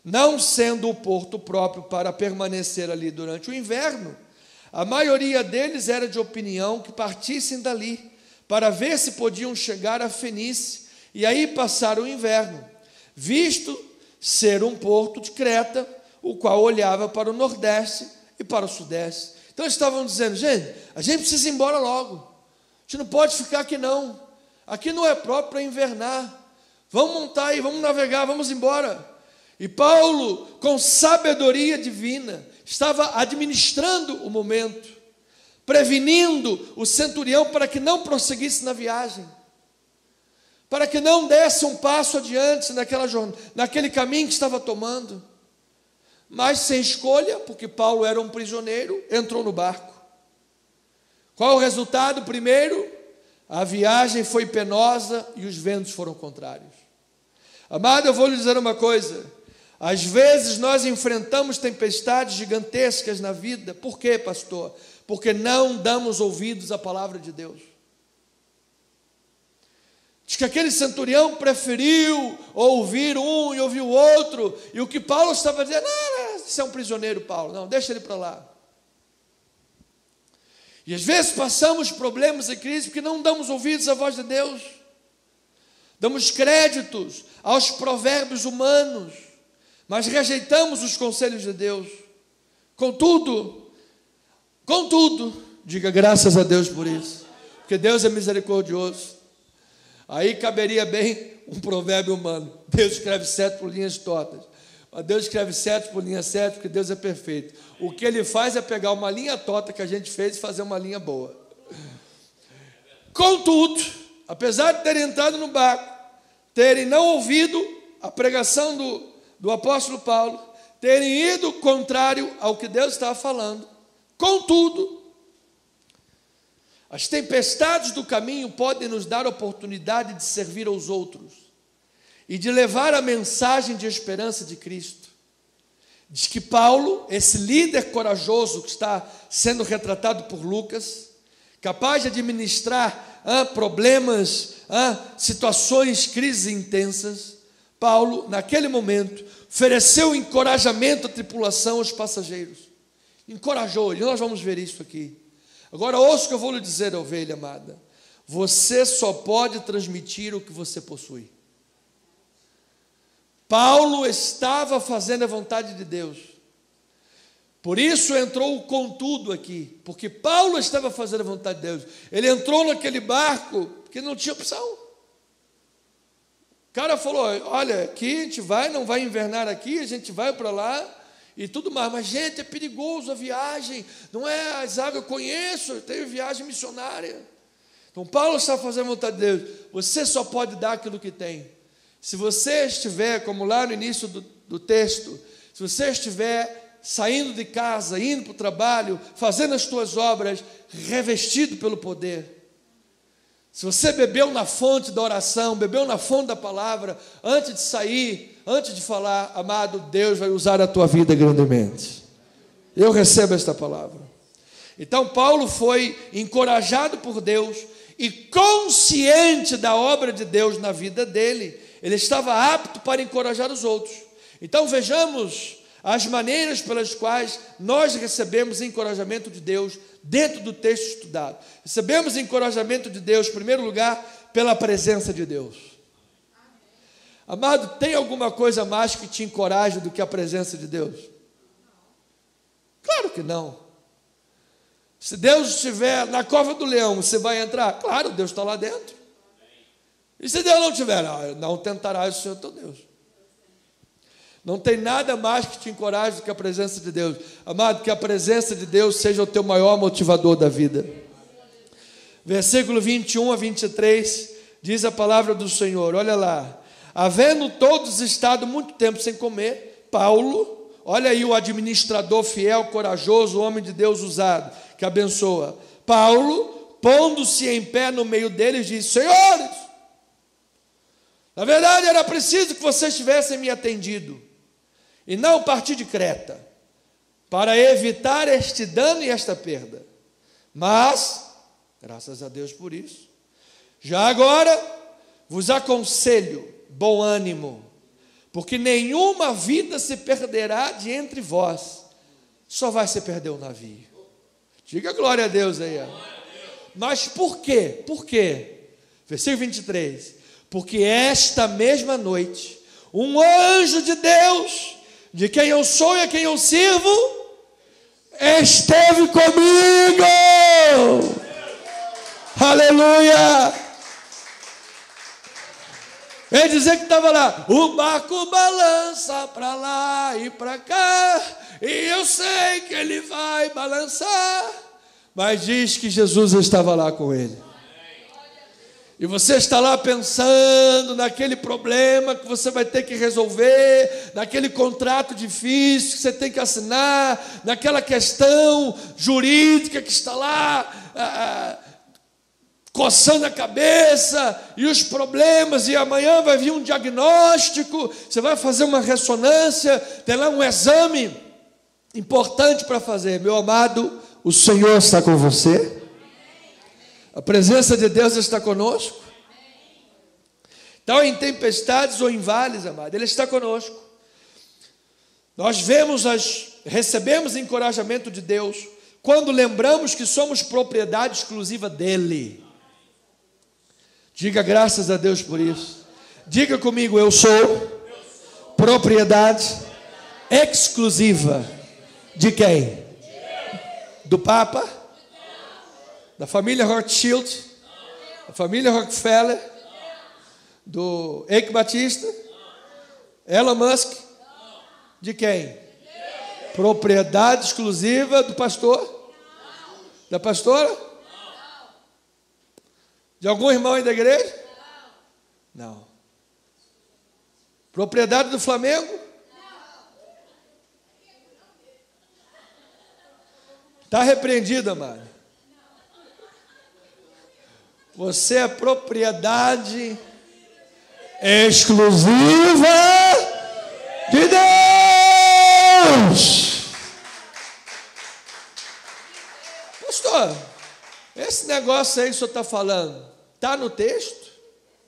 [SPEAKER 1] Não sendo o porto próprio para permanecer ali durante o inverno, a maioria deles era de opinião que partissem dali, para ver se podiam chegar a Fenícia e aí passar o inverno, visto ser um porto de Creta, o qual olhava para o nordeste e para o sudeste. Então eles estavam dizendo: gente, a gente precisa ir embora logo, a gente não pode ficar aqui não, aqui não é próprio para invernar, vamos montar aí, vamos navegar, vamos embora. E Paulo, com sabedoria divina, estava administrando o momento, prevenindo o centurião para que não prosseguisse na viagem, para que não desse um passo adiante naquele caminho que estava tomando. Mas sem escolha, porque Paulo era um prisioneiro, entrou no barco. Qual o resultado? Primeiro, a viagem foi penosa e os ventos foram contrários. Amado, eu vou lhe dizer uma coisa: às vezes nós enfrentamos tempestades gigantescas na vida. Por quê, pastor? porque não damos ouvidos à palavra de Deus. Diz que aquele centurião preferiu ouvir um e ouvir o outro, e o que Paulo estava dizendo, não, isso é um prisioneiro, Paulo, não, deixa ele para lá. E às vezes passamos problemas e crises porque não damos ouvidos à voz de Deus, damos créditos aos provérbios humanos, mas rejeitamos os conselhos de Deus. Contudo, diga graças a Deus por isso, porque Deus é misericordioso. Aí caberia bem um provérbio humano: Deus escreve certo por linhas tortas, mas Deus escreve certo por linhas certas, porque Deus é perfeito. O que Ele faz é pegar uma linha torta que a gente fez e fazer uma linha boa. Contudo, apesar de terem entrado no barco, terem não ouvido a pregação do apóstolo Paulo, terem ido contrário ao que Deus estava falando, contudo, as tempestades do caminho podem nos dar oportunidade de servir aos outros e de levar a mensagem de esperança de Cristo. Diz que Paulo, esse líder corajoso que está sendo retratado por Lucas, capaz de administrar problemas, situações, crises intensas, Paulo, naquele momento, ofereceu encorajamento à tripulação, aos passageiros. Encorajou ele. Nós vamos ver isso aqui. Agora ouça o que eu vou lhe dizer, ovelha amada. Você só pode transmitir o que você possui. Paulo estava fazendo a vontade de Deus. Por isso entrou o contudo aqui, porque Paulo estava fazendo a vontade de Deus. Ele entrou naquele barco porque não tinha opção. O cara falou, olha, aqui a gente vai, não vai invernar aqui, a gente vai para lá e tudo mais. Mas, gente, é perigoso a viagem, não é as águas, eu conheço, eu tenho viagem missionária. Então, Paulo está fazendo a vontade de Deus. Você só pode dar aquilo que tem. Se você estiver, como lá no início do texto, se você estiver saindo de casa, indo para o trabalho, fazendo as suas obras, revestido pelo poder. Se você bebeu na fonte da oração, bebeu na fonte da palavra, antes de sair, antes de falar, amado, Deus vai usar a tua vida grandemente. Eu recebo esta palavra. Então Paulo foi encorajado por Deus e consciente da obra de Deus na vida dele, ele estava apto para encorajar os outros. Então vejamos as maneiras pelas quais nós recebemos encorajamento de Deus dentro do texto estudado. Recebemos encorajamento de Deus, em primeiro lugar, pela presença de Deus. Amado, tem alguma coisa mais que te encoraje do que a presença de Deus? Claro que não. Se Deus estiver na cova do leão, você vai entrar? Claro, Deus está lá dentro. E se Deus não estiver? Não tentarás o Senhor teu Deus. Não tem nada mais que te encoraje do que a presença de Deus. Amado, que a presença de Deus seja o teu maior motivador da vida. Versículo 21 a 23, diz a palavra do Senhor, olha lá. Havendo todos estado muito tempo sem comer, Paulo, olha aí o administrador fiel, corajoso, o homem de Deus usado, que abençoa. Paulo, pondo-se em pé no meio deles, diz, senhores, na verdade era preciso que vocês tivessem me atendido, e não partir de Creta, para evitar este dano e esta perda. Mas, graças a Deus por isso, já agora vos aconselho, bom ânimo, porque nenhuma vida se perderá de entre vós, só vai se perder o navio. Diga glória a Deus aí. Mas por quê? Por quê? Versículo 23. Porque esta mesma noite, um anjo de Deus, de quem eu sou e a quem eu sirvo, esteve comigo. Aleluia. Ele dizia que estava lá, o barco balança para lá e para cá, e eu sei que ele vai balançar, mas diz que Jesus estava lá com ele. E você está lá pensando naquele problema que você vai ter que resolver, naquele contrato difícil que você tem que assinar, naquela questão jurídica que está lá coçando a cabeça, e os problemas, e amanhã vai vir um diagnóstico, você vai fazer uma ressonância, tem lá um exame importante para fazer. Meu amado, O Senhor está com você? A presença de Deus está conosco? Então, em tempestades ou em vales, amado, Ele está conosco. Nós recebemos encorajamento de Deus quando lembramos que somos propriedade exclusiva dEle. Diga graças a Deus por isso. Diga comigo, eu sou propriedade exclusiva de quem? Do Papa? Da família Rothschild? Da família Rockefeller? Do Eike Batista? Elon Musk? De quem? Propriedade exclusiva do pastor? Da pastora? De algum irmão aí da igreja? Não. Propriedade do Flamengo? Está repreendido, amado. Você é propriedade exclusiva de Deus. Pastor, esse negócio aí que o senhor está falando, está no texto?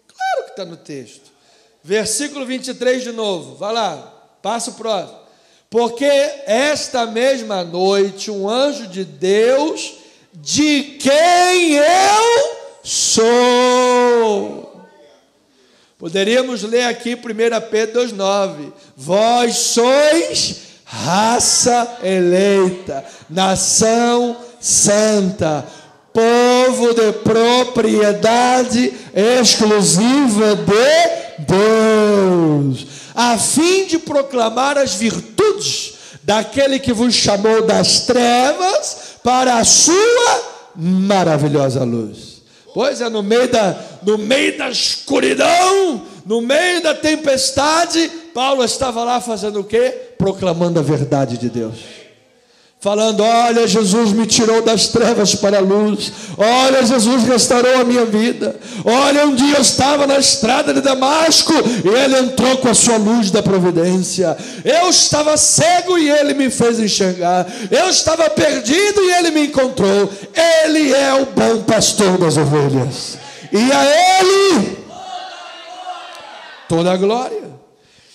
[SPEAKER 1] Claro que está no texto. Versículo 23 de novo, vai lá, passa o próximo. Porque esta mesma noite um anjo de Deus, de quem eu sou. Poderíamos ler aqui 1 Pedro 2,9. Vós sois raça eleita, nação santa, povo de propriedade exclusiva de Deus, a fim de proclamar as virtudes daquele que vos chamou das trevas para a sua maravilhosa luz. Pois é, no meio da escuridão, no meio da tempestade, Paulo estava lá fazendo o quê? Proclamando a verdade de Deus. Falando, olha, Jesus me tirou das trevas para a luz. Olha, Jesus restaurou a minha vida. Olha, um dia eu estava na estrada de Damasco e Ele entrou com a sua luz da providência. Eu estava cego e Ele me fez enxergar. Eu estava perdido e Ele me encontrou. Ele é o bom pastor das ovelhas. E a Ele toda a glória.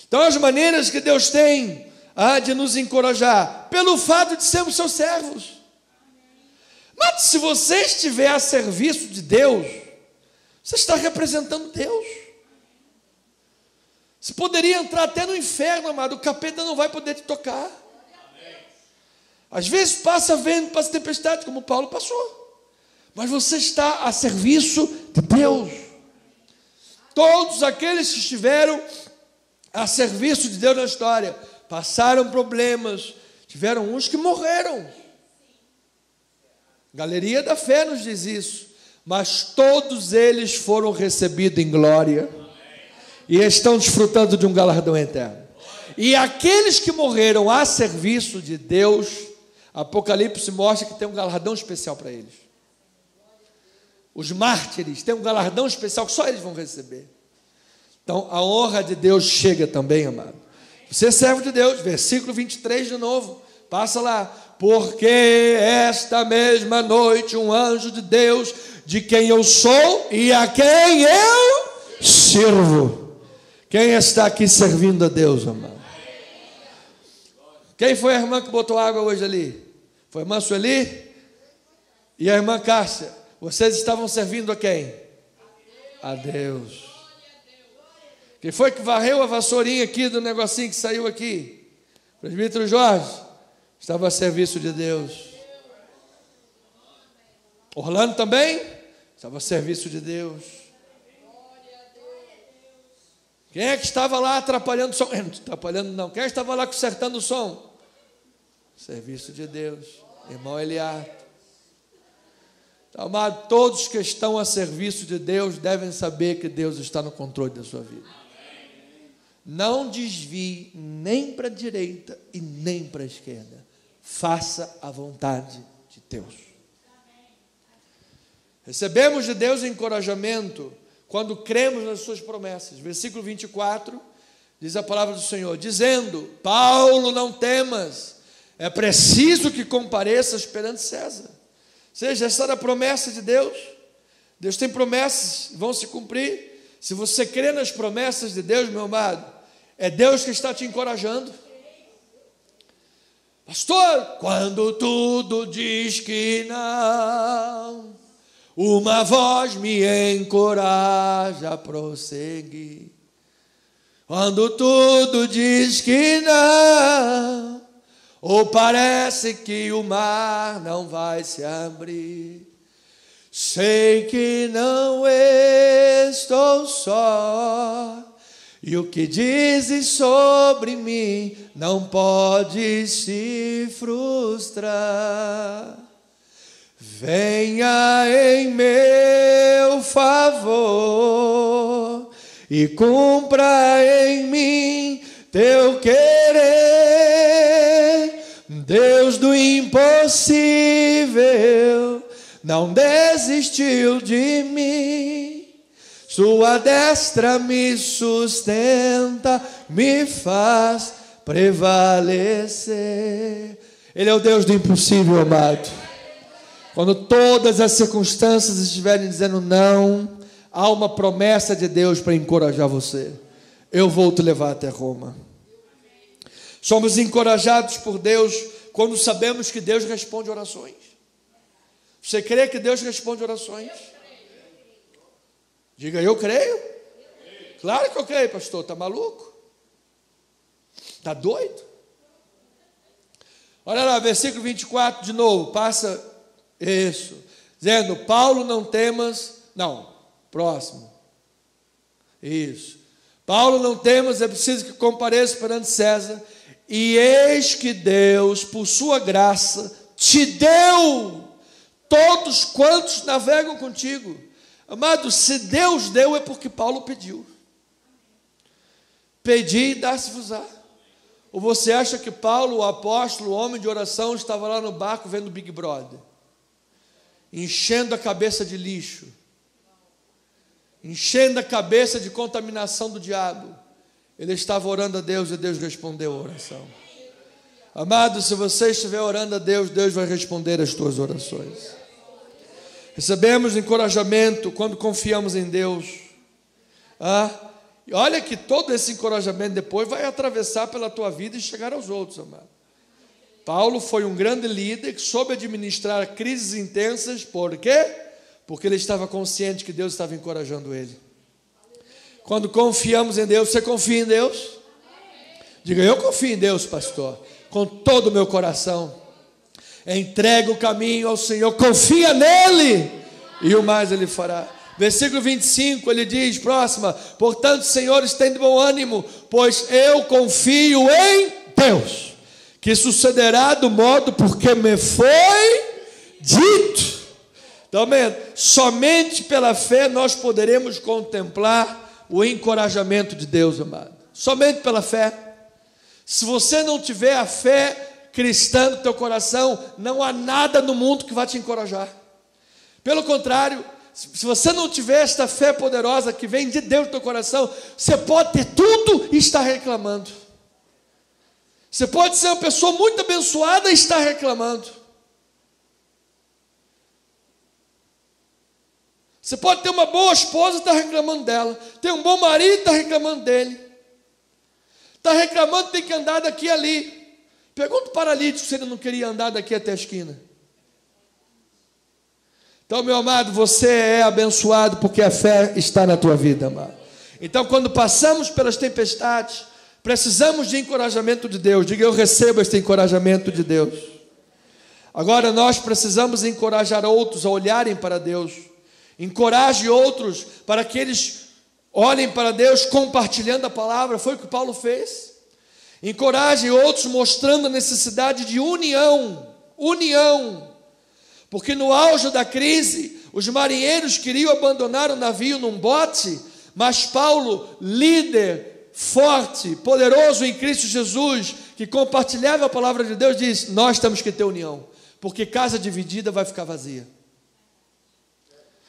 [SPEAKER 1] Então, as maneiras que Deus tem de nos encorajar, pelo fato de sermos seus servos. Mas se você estiver a serviço de Deus, você está representando Deus. Você poderia entrar até no inferno, amado, o capeta não vai poder te tocar. Às vezes passa vento, passa tempestade, como Paulo passou, mas você está a serviço de Deus. Todos aqueles que estiveram a serviço de Deus na história passaram problemas, tiveram uns que morreram. Galeria da Fé nos diz isso. Mas todos eles foram recebidos em glória e estão desfrutando de um galardão eterno. E aqueles que morreram a serviço de Deus, Apocalipse mostra que tem um galardão especial para eles. Os mártires têm um galardão especial que só eles vão receber. Então a honra de Deus chega também, amado. Você é servo de Deus, versículo 23 de novo, passa lá. Porque esta mesma noite um anjo de Deus, de quem eu sou e a quem eu sirvo. Quem está aqui servindo a Deus, amado? Quem foi a irmã que botou água hoje ali? Foi a irmã Sueli e a irmã Cássia. Vocês estavam servindo a quem? A Deus. Quem foi que varreu a vassourinha aqui do negocinho que saiu aqui? Presbítero Jorge. Estava a serviço de Deus. Orlando também? Estava a serviço de Deus. Quem é que estava lá atrapalhando o som? Não, atrapalhando não. Quem estava lá consertando o som? Serviço de Deus. Irmão Eliardo. Então, amado, todos que estão a serviço de Deus devem saber que Deus está no controle da sua vida. Não desvie nem para a direita e nem para a esquerda. Faça a vontade de Deus. Recebemos de Deus encorajamento quando cremos nas suas promessas. Versículo 24, diz a palavra do Senhor, dizendo, Paulo, não temas, É preciso que compareças perante César. Ou seja, essa era a promessa de Deus. Deus tem promessas, vão se cumprir. Se você crê nas promessas de Deus, meu amado, é Deus que está te encorajando. Pastor, quando tudo diz que não, uma voz me encoraja a prosseguir. Quando tudo diz que não, ou parece que o mar não vai se abrir, sei que não estou só, e o que dizes sobre mim não pode se frustrar. Venha em meu favor e cumpra em mim teu querer. Deus do impossível não desistiu de mim. Sua destra me sustenta, me faz prevalecer. Ele é o Deus do impossível, amado. Quando todas as circunstâncias estiverem dizendo não, há uma promessa de Deus para encorajar você. Eu vou te levar até Roma. Somos encorajados por Deus quando sabemos que Deus responde orações. Você crê que Deus responde orações? Diga, eu creio. Claro que eu creio, pastor. Está maluco? Está doido? Olha lá, versículo 24 de novo. Passa isso. Dizendo, Paulo, não temas. Não, próximo. Isso. Paulo, não temas, é preciso que compareça perante César. E eis que Deus, por sua graça, te deu todos quantos navegam contigo. Amado, se Deus deu é porque Paulo pediu. Pedi e dá-se-vos-á. Ou você acha que Paulo, o apóstolo, o homem de oração, estava lá no barco vendo Big Brother, enchendo a cabeça de lixo, enchendo a cabeça de contaminação do diabo? Ele estava orando a Deus e Deus respondeu a oração. Amado, se você estiver orando a Deus, Deus vai responder as tuas orações. Recebemos encorajamento quando confiamos em Deus. E olha que todo esse encorajamento depois vai atravessar pela tua vida e chegar aos outros, amado. Paulo foi um grande líder que soube administrar crises intensas. Por quê? Porque ele estava consciente que Deus estava encorajando ele. Quando confiamos em Deus, você confia em Deus? Diga, eu confio em Deus, pastor, com todo o meu coração. Entrega o caminho ao Senhor, confia nele, e o mais ele fará. Versículo 25, ele diz, próxima, portanto, senhores, tenham bom ânimo, pois eu confio em Deus, que sucederá do modo porque me foi dito. Então, somente pela fé nós poderemos contemplar o encorajamento de Deus, amado. Somente pela fé. Se você não tiver a fé cristã no teu coração, não há nada no mundo que vai te encorajar. Pelo contrário, se você não tiver esta fé poderosa que vem de Deus no teu coração, você pode ter tudo e estar reclamando. Você pode ser uma pessoa muito abençoada e estar reclamando. Você pode ter uma boa esposa e estar reclamando dela. Ter um bom marido e estar reclamando dele. Está reclamando que tem que andar daqui e ali. Pergunta o paralítico se ele não queria andar daqui até a esquina. Então, meu amado, você é abençoado porque a fé está na tua vida, amado. Então, quando passamos pelas tempestades, precisamos de encorajamento de Deus. Diga, eu recebo este encorajamento de Deus. Agora, nós precisamos encorajar outros a olharem para Deus. Encoraje outros para que eles olhem para Deus compartilhando a palavra. Foi o que Paulo fez. Encoraje outros mostrando a necessidade de união. Porque no auge da crise, os marinheiros queriam abandonar o navio num bote, mas Paulo, líder, forte, poderoso em Cristo Jesus, que compartilhava a palavra de Deus, diz, nós temos que ter união, porque casa dividida vai ficar vazia.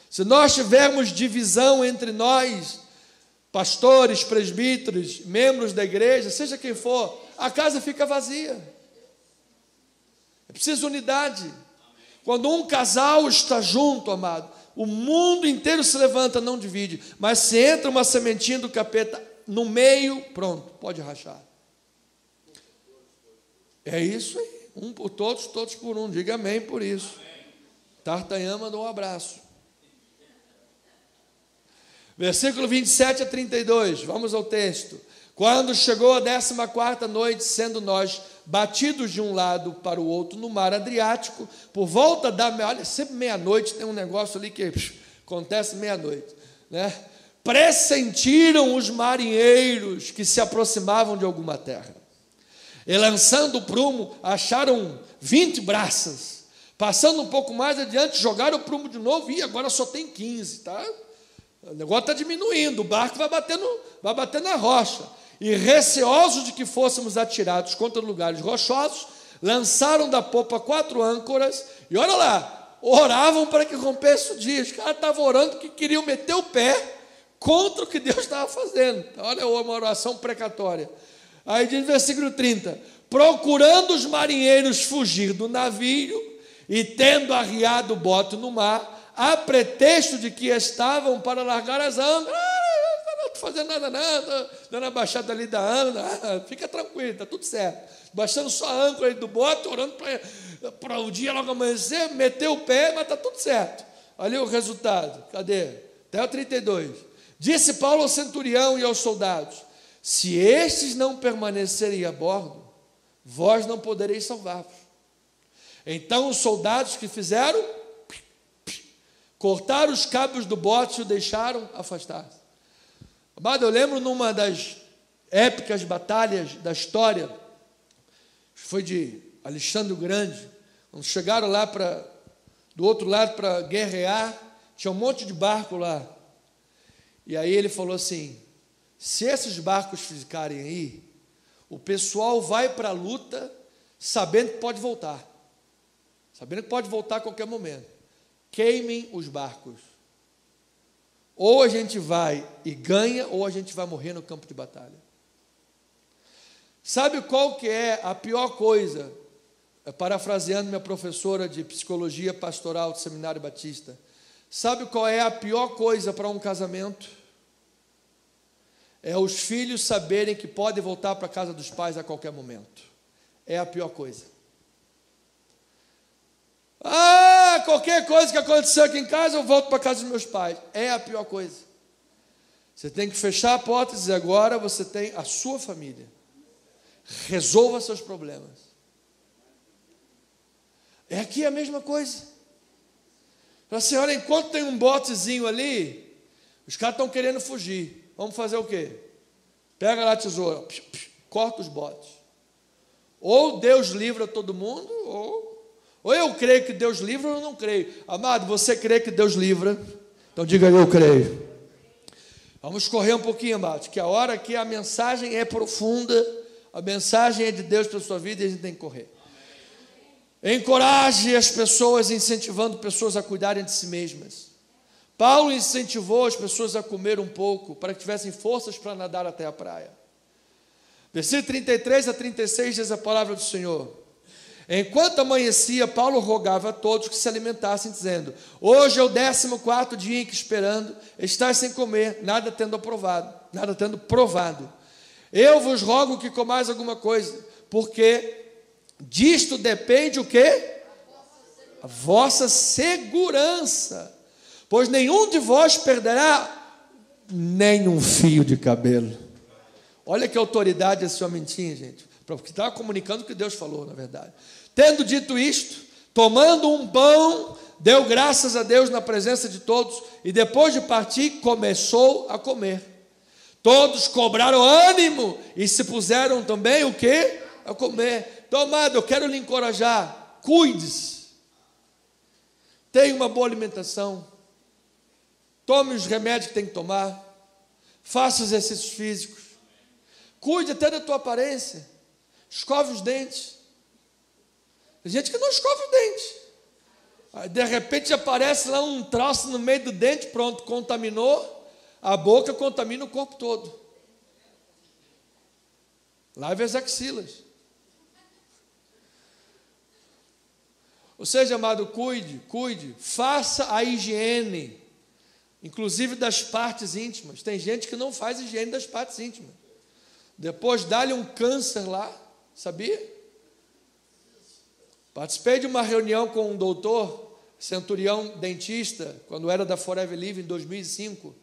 [SPEAKER 1] Se nós tivermos divisão entre nós, pastores, presbíteros, membros da igreja, seja quem for, a casa fica vazia. precisa de unidade. Quando um casal está junto, amado, o mundo inteiro se levanta, não divide. Mas se entra uma sementinha do capeta no meio, pronto, pode rachar. É isso aí. Um por todos, todos por um. Diga amém por isso. D'Artagnan mandou um abraço. Versículo 27 a 32. Vamos ao texto. Quando chegou a 14ª noite, sendo nós batidos de um lado para o outro no mar Adriático, por volta da... Olha, sempre meia-noite tem um negócio ali que acontece meia-noite, né? Pressentiram os marinheiros que se aproximavam de alguma terra. E lançando o prumo, acharam 20 braças. Passando um pouco mais adiante, jogaram o prumo de novo e agora só tem 15, tá? O negócio está diminuindo, o barco vai bater na rocha. E receosos de que fôssemos atirados contra lugares rochosos, lançaram da popa 4 âncoras e olha lá, oravam para que rompesse o dia. Os caras estavam orando porque queriam meter o pé contra o que Deus estava fazendo. Olha uma oração precatória. Aí diz no versículo 30, procurando os marinheiros fugir do navio e tendo arriado o bote no mar, a pretexto de que estavam para largar as âncoras, não estou fazendo nada, dando a baixada ali da âncora, fica tranquilo, está tudo certo, baixando só a âncora aí do bote, orando para o dia logo amanhecer, meteu o pé, mas está tudo certo. Olha o resultado, cadê? Até o 32, disse Paulo ao centurião e aos soldados, se estes não permanecerem a bordo, vós não podereis salvar-vos. Então os soldados que fizeram, cortaram os cabos do bote e o deixaram afastar-se. Amado, eu lembro numa das épicas batalhas da história, foi de Alexandre o Grande, quando chegaram lá do outro lado para guerrear, tinha um monte de barco lá. E aí ele falou assim, se esses barcos ficarem aí, o pessoal vai para a luta sabendo que pode voltar. Sabendo que pode voltar a qualquer momento. Queimem os barcos. Ou a gente vai e ganha, ou a gente vai morrer no campo de batalha. Sabe qual que é a pior coisa? Parafraseando minha professora de psicologia pastoral do Seminário Batista. Sabe qual é a pior coisa para um casamento? É os filhos saberem que podem voltar para a casa dos pais a qualquer momento. É a pior coisa. Qualquer coisa que aconteceu aqui em casa, eu volto para a casa dos meus pais. É a pior coisa. Você tem que fechar a porta e dizer, agora você tem a sua família. Resolva seus problemas. É aqui a mesma coisa. Fala assim, olha, enquanto tem um botezinho ali, os caras estão querendo fugir. Vamos fazer o quê? Pega lá a tesoura, corta os botes. Ou Deus livra todo mundo, ou eu creio que Deus livra ou eu não creio. Amado, você crê que Deus livra? Então diga eu creio. Vamos correr um pouquinho, amado, que a hora que a mensagem é profunda, a mensagem é de Deus para a sua vida e a gente tem que correr. Encoraje as pessoas, incentivando pessoas a cuidarem de si mesmas. Paulo incentivou as pessoas a comer um pouco, para que tivessem forças para nadar até a praia. Versículo 33 a 36 diz a palavra do Senhor. Enquanto amanhecia, Paulo rogava a todos que se alimentassem, dizendo, hoje é o 14º dia em que esperando, estáis sem comer, nada tendo provado. Eu vos rogo que comais alguma coisa, porque disto depende o quê? A vossa segurança. Pois nenhum de vós perderá nem um fio de cabelo. Olha que autoridade esse homem tinha, gente. Porque estava comunicando o que Deus falou, na verdade. Tendo dito isto, tomando um pão, deu graças a Deus na presença de todos, e depois de partir, começou a comer. Todos cobraram ânimo, e se puseram também o quê? A comer. Então, amado, eu quero lhe encorajar, cuide-se. Tenha uma boa alimentação. Tome os remédios que tem que tomar. Faça exercícios físicos. Cuide até da tua aparência. Escove os dentes. Tem gente que não escova os dentes. Aí, de repente aparece lá um troço no meio do dente, pronto, contaminou. A boca contamina o corpo todo. Lave as axilas. Ou seja, amado, cuide, faça a higiene, inclusive das partes íntimas. Tem gente que não faz higiene das partes íntimas. Depois dá-lhe um câncer lá, sabia? Participei de uma reunião com um doutor, centurião dentista, quando era da Forever Living, em 2005,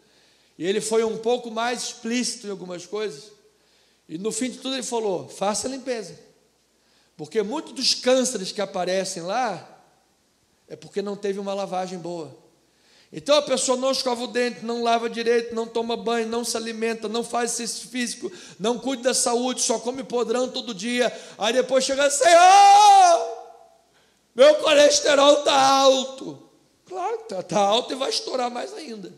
[SPEAKER 1] e ele foi um pouco mais explícito em algumas coisas, e no fim de tudo ele falou, faça a limpeza, porque muitos dos cânceres que aparecem lá, é porque não teve uma lavagem boa. Então a pessoa não escova o dente, não lava direito, não toma banho, não se alimenta, não faz exercício físico, não cuida da saúde, só come podrão todo dia, aí depois chega assim, Senhor, meu colesterol está alto. Claro que está alto e vai estourar mais ainda.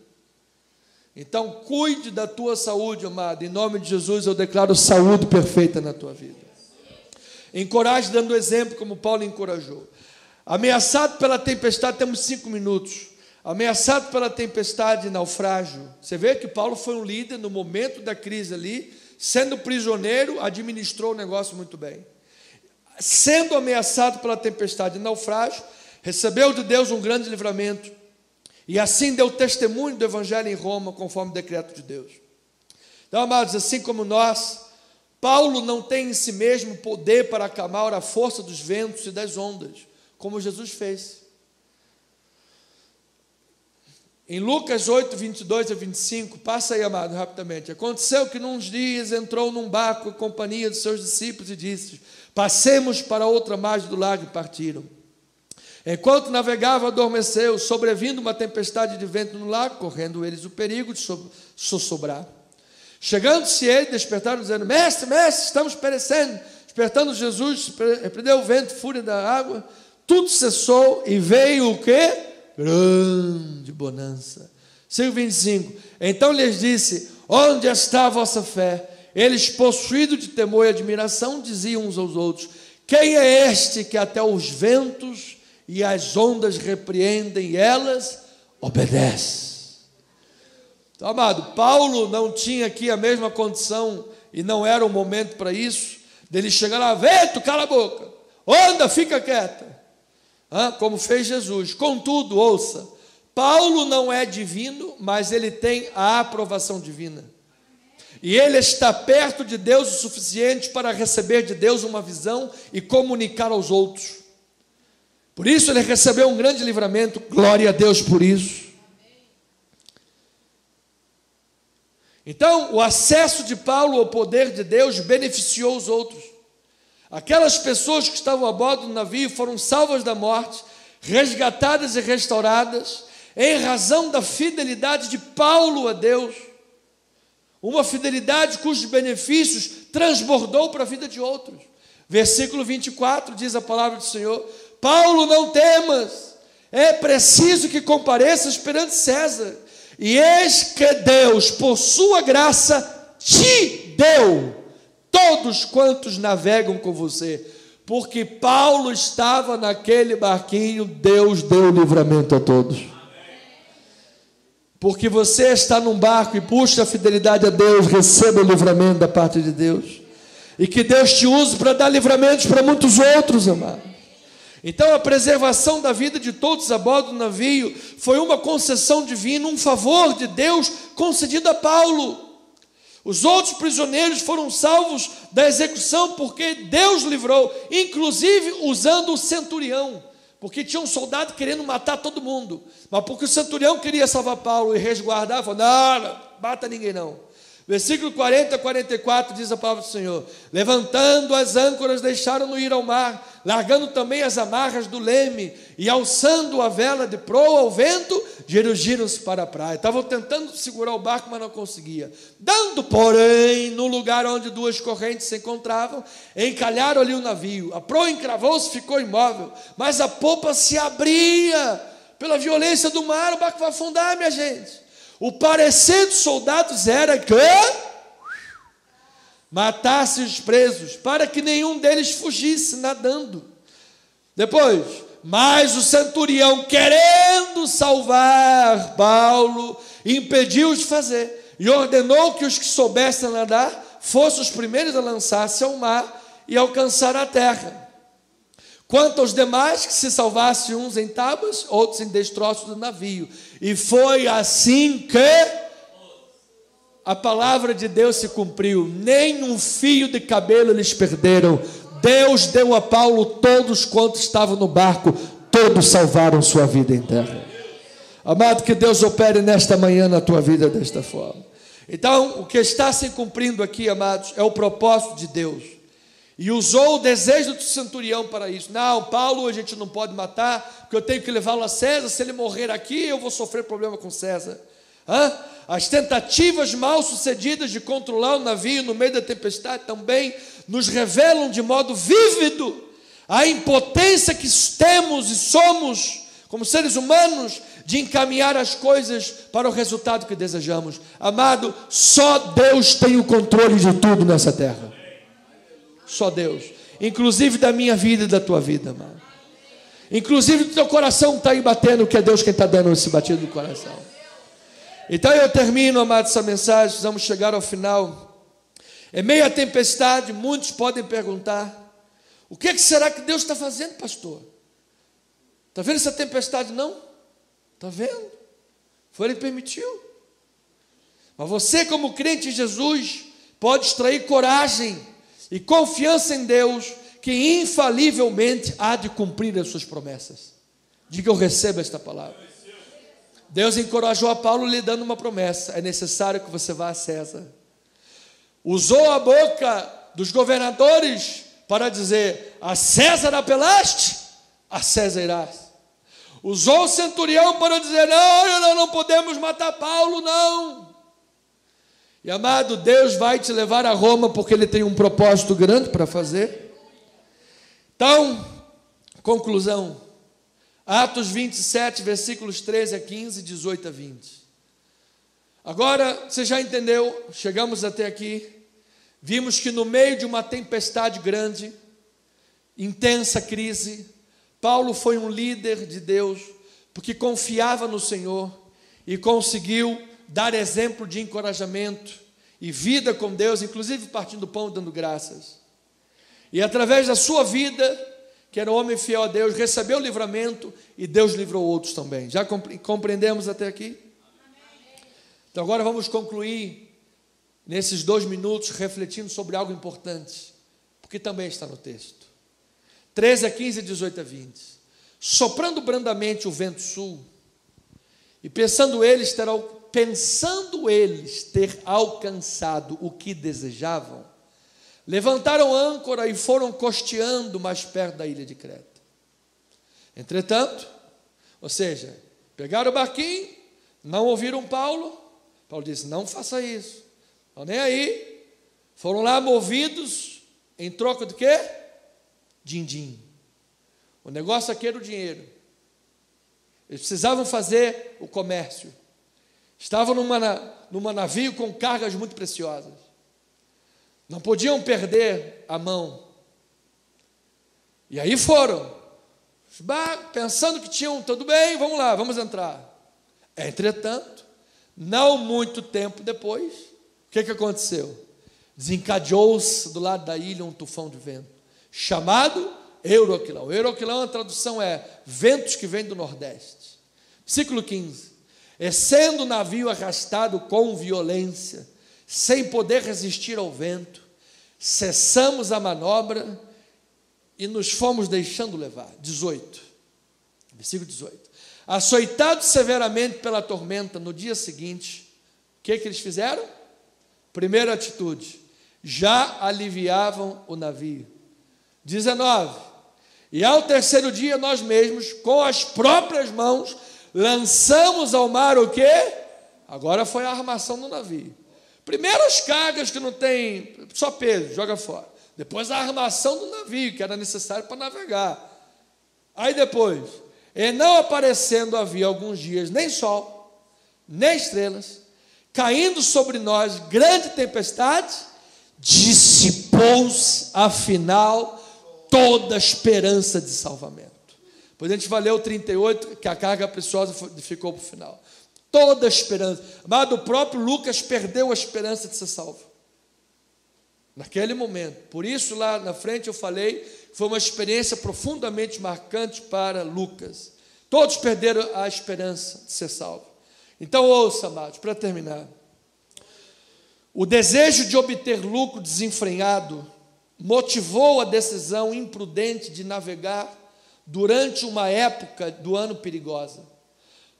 [SPEAKER 1] Então cuide da tua saúde, amado, em nome de Jesus eu declaro saúde perfeita na tua vida. Encoraje dando exemplo como Paulo encorajou. Ameaçado pela tempestade, temos 5 minutos. Ameaçado pela tempestade e naufrágio. Você vê que Paulo foi um líder no momento da crise ali, sendo prisioneiro, administrou o negócio muito bem. Sendo ameaçado pela tempestade e naufrágio, recebeu de Deus um grande livramento, e assim deu testemunho do Evangelho em Roma, conforme o decreto de Deus. Então, amados, assim como nós, Paulo não tem em si mesmo poder para acalmar a força dos ventos e das ondas, como Jesus fez. Em Lucas 8, 22 a 25, passa aí, amado, rapidamente. Aconteceu que num dias entrou num barco em companhia de seus discípulos e disse, passemos para outra margem do lago, e partiram. Enquanto navegava, adormeceu, sobrevindo uma tempestade de vento no lago, correndo eles o perigo de sossobrar. Chegando-se ele, despertaram, dizendo, mestre, estamos perecendo. Despertando Jesus, repreendeu o vento, fúria da água, tudo cessou e veio o quê? Grande bonança. 5:25. Então lhes disse, onde está a vossa fé? Eles, possuídos de temor e admiração, diziam uns aos outros, quem é este que até os ventos e as ondas repreendem e elas obedecem? Então, amado, Paulo não tinha aqui a mesma condição e não era o momento para isso, dele chegar lá, vento, cala a boca, onda, fica quieta, como fez Jesus. Contudo, ouça, Paulo não é divino, mas ele tem a aprovação divina. E ele está perto de Deus o suficiente para receber de Deus uma visão e comunicar aos outros. Por isso ele recebeu um grande livramento, glória a Deus por isso. Então, o acesso de Paulo ao poder de Deus beneficiou os outros. Aquelas pessoas que estavam a bordo do navio foram salvas da morte, resgatadas e restauradas, em razão da fidelidade de Paulo a Deus. Uma fidelidade cujos benefícios transbordou para a vida de outros. Versículo 24 diz a palavra do Senhor, Paulo, não temas, é preciso que compareças perante César, e eis que Deus, por sua graça, te deu todos quantos navegam com você. Porque Paulo estava naquele barquinho, Deus deu livramento a todos. Porque você está num barco e busca a fidelidade a Deus, receba o livramento da parte de Deus. E que Deus te use para dar livramentos para muitos outros, amados. Então a preservação da vida de todos a bordo do navio foi uma concessão divina, um favor de Deus concedido a Paulo. Os outros prisioneiros foram salvos da execução porque Deus livrou, inclusive usando o centurião, porque tinha um soldado querendo matar todo mundo, mas porque o centurião queria salvar Paulo e resguardar, falou, não, mata ninguém não. Versículo 40 a 44 diz a palavra do Senhor, levantando as âncoras deixaram-no ir ao mar, largando também as amarras do leme e alçando a vela de proa ao vento, dirigiram-se para a praia. Estavam tentando segurar o barco, mas não conseguia. Dando, porém, no lugar onde duas correntes se encontravam, encalharam ali o navio. A proa encravou-se, ficou imóvel, mas a popa se abria pela violência do mar. O barco vai afundar, minha gente. O parecer dos soldados era que matasse os presos, para que nenhum deles fugisse nadando. Depois, mas o centurião, querendo salvar Paulo, impediu-os de fazer, e ordenou que os que soubessem nadar fossem os primeiros a lançar-se ao mar e alcançar a terra. Quanto aos demais, que se salvassem uns em tábuas, outros em destroços do navio. E foi assim que a palavra de Deus se cumpriu. Nem um fio de cabelo eles perderam. Deus deu a Paulo todos quantos estavam no barco, todos salvaram sua vida em terra. Amado, que Deus opere nesta manhã na tua vida desta forma. Então, o que está se cumprindo aqui, amados, é o propósito de Deus. E usou o desejo do centurião para isso. Não, Paulo a gente não pode matar, porque eu tenho que levá-lo a César. Se ele morrer aqui, eu vou sofrer problema com César. As tentativas mal sucedidas de controlar o navio no meio da tempestade também nos revelam de modo vívido a impotência que temos e somos como seres humanos de encaminhar as coisas para o resultado que desejamos. Amado, só Deus tem o controle de tudo nessa terra. Só Deus, inclusive da minha vida e da tua vida, amado. Inclusive do teu coração está aí batendo, que é Deus quem está dando esse batido do coração. Então eu termino, amado, essa mensagem. Vamos chegar ao final. Em meio à tempestade, muitos podem perguntar: o que será que Deus está fazendo, pastor? Está vendo essa tempestade? Não? Está vendo? Foi Ele que permitiu. Mas você, como crente em Jesus, pode extrair coragem e confiança em Deus, que infalivelmente há de cumprir as suas promessas. Diga: eu recebo esta palavra. Deus encorajou a Paulo lhe dando uma promessa: é necessário que você vá a César. Usou a boca dos governadores para dizer: a César apelaste, a César irás. Usou o centurião para dizer: não podemos matar Paulo, não. E amado, Deus vai te levar a Roma, porque Ele tem um propósito grande para fazer. Então, conclusão, Atos 27, versículos 13 a 15, 18 a 20. Agora, você já entendeu, chegamos até aqui, vimos que no meio de uma tempestade grande, intensa crise, Paulo foi um líder de Deus, porque confiava no Senhor e conseguiu dar exemplo de encorajamento e vida com Deus, inclusive partindo do pão e dando graças. E através da sua vida, que era um homem fiel a Deus, recebeu o livramento e Deus livrou outros também. Já compreendemos até aqui? Então agora vamos concluir nesses 2 minutos refletindo sobre algo importante, porque também está no texto. 13 a 15, 18 a 20. Soprando brandamente o vento sul, e pensando eles ter alcançado o que desejavam, levantaram âncora e foram costeando mais perto da ilha de Creta. Entretanto, ou seja, pegaram o barquinho, não ouviram Paulo. Paulo disse: não faça isso, não, nem aí. Foram lá movidos em troca de quê? Din-din. O negócio aqui era o dinheiro. Eles precisavam fazer o comércio. Estavam numa navio com cargas muito preciosas. Não podiam perder a mão. E aí foram, pensando que tinham tudo bem, vamos lá, vamos entrar. Entretanto, não muito tempo depois, o que aconteceu? Desencadeou-se do lado da ilha um tufão de vento, chamado Euroquilão. Euroquilão, a tradução é ventos que vêm do nordeste. Versículo 15. E sendo o navio arrastado com violência, sem poder resistir ao vento, cessamos a manobra e nos fomos deixando levar. 18. Versículo 18. Açoitados severamente pela tormenta, no dia seguinte, o que eles fizeram? Primeira atitude: já aliviavam o navio. 19. E ao terceiro dia, nós mesmos, com as próprias mãos, lançamos ao mar o quê? Agora foi a armação do navio. Primeiro as cargas que não tem, só peso, joga fora. Depois a armação do navio, que era necessário para navegar. Aí depois, e não aparecendo havia alguns dias nem sol, nem estrelas, caindo sobre nós grande tempestade, dissipou-se afinal toda a esperança de salvamento. Depois a gente vai ler o 38, que a carga preciosa ficou para o final. Toda a esperança. Amado, o próprio Lucas perdeu a esperança de ser salvo naquele momento. Por isso lá na frente eu falei foi uma experiência profundamente marcante para Lucas. Todos perderam a esperança de ser salvos. Então ouça, amados, para terminar. O desejo de obter lucro desenfreado motivou a decisão imprudente de navegar durante uma época do ano perigosa.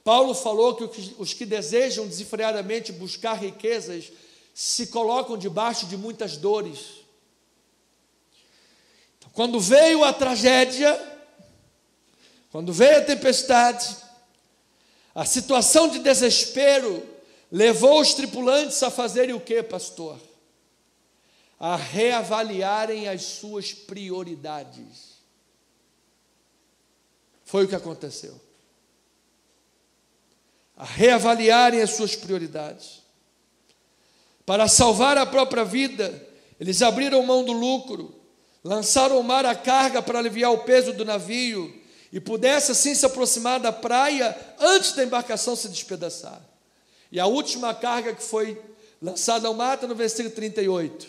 [SPEAKER 1] Paulo falou que os que desejam desenfreadamente buscar riquezas se colocam debaixo de muitas dores. Então, quando veio a tragédia, quando veio a tempestade, a situação de desespero levou os tripulantes a fazerem o quê, pastor? A reavaliarem as suas prioridades. Foi o que aconteceu. A reavaliarem as suas prioridades. Para salvar a própria vida, eles abriram mão do lucro, lançaram ao mar a carga para aliviar o peso do navio e pudesse assim se aproximar da praia antes da embarcação se despedaçar. E a última carga que foi lançada ao mar está no versículo 38.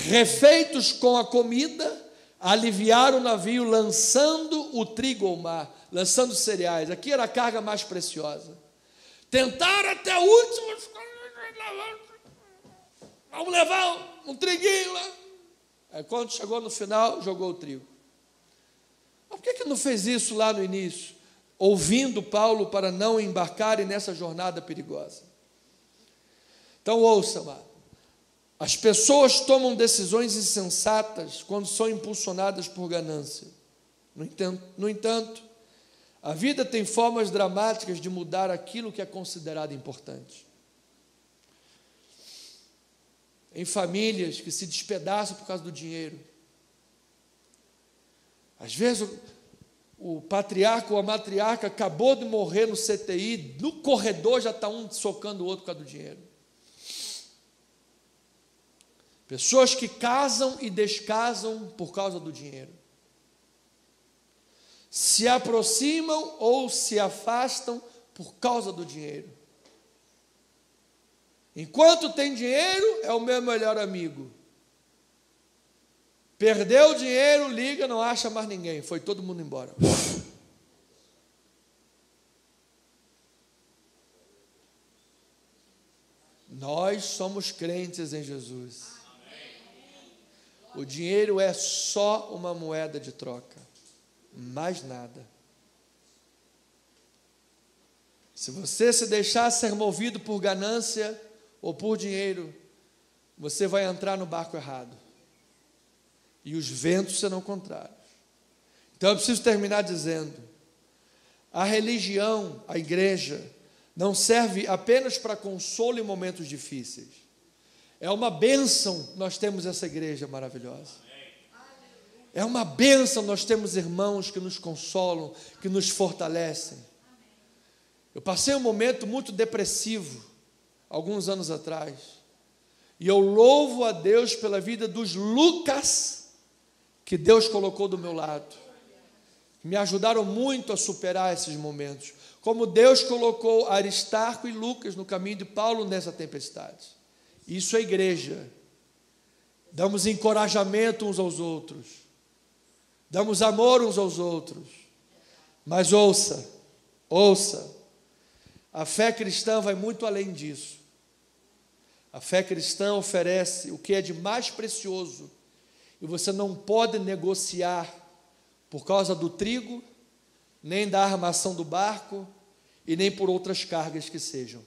[SPEAKER 1] Refeitos com a comida, aliviaram o navio, lançando o trigo ao mar, lançando cereais. Aqui era a carga mais preciosa. Tentaram até o último, vamos levar um triguinho lá. Aí quando chegou no final, jogou o trigo. Mas por que não fez isso lá no início? Ouvindo Paulo para não embarcarem nessa jornada perigosa. Então ouça, amado. As pessoas tomam decisões insensatas quando são impulsionadas por ganância. No entanto, a vida tem formas dramáticas de mudar aquilo que é considerado importante. Em famílias que se despedaçam por causa do dinheiro. Às vezes o patriarca ou a matriarca acabou de morrer no CTI, no corredor já está um socando o outro por causa do dinheiro. Pessoas que casam e descasam por causa do dinheiro. Se aproximam ou se afastam por causa do dinheiro. Enquanto tem dinheiro, é o meu melhor amigo. Perdeu o dinheiro, liga, não acha mais ninguém. Foi todo mundo embora. Nós somos crentes em Jesus. O dinheiro é só uma moeda de troca. Mais nada. Se você se deixar ser movido por ganância ou por dinheiro, você vai entrar no barco errado. E os ventos serão contrários. Então eu preciso terminar dizendo: a religião, a igreja, não serve apenas para consolo em momentos difíceis. É uma bênção nós temos essa igreja maravilhosa. É uma bênção nós temos irmãos que nos consolam, que nos fortalecem. Eu passei um momento muito depressivo, alguns anos atrás, e eu louvo a Deus pela vida dos Lucas, que Deus colocou do meu lado, me ajudaram muito a superar esses momentos, como Deus colocou Aristarco e Lucas no caminho de Paulo nessa tempestade. Isso é igreja. Damos encorajamento uns aos outros, damos amor uns aos outros. Mas ouça, a fé cristã vai muito além disso. A fé cristã oferece o que é de mais precioso, e você não pode negociar por causa do trigo, nem da armação do barco, e nem por outras cargas que sejam.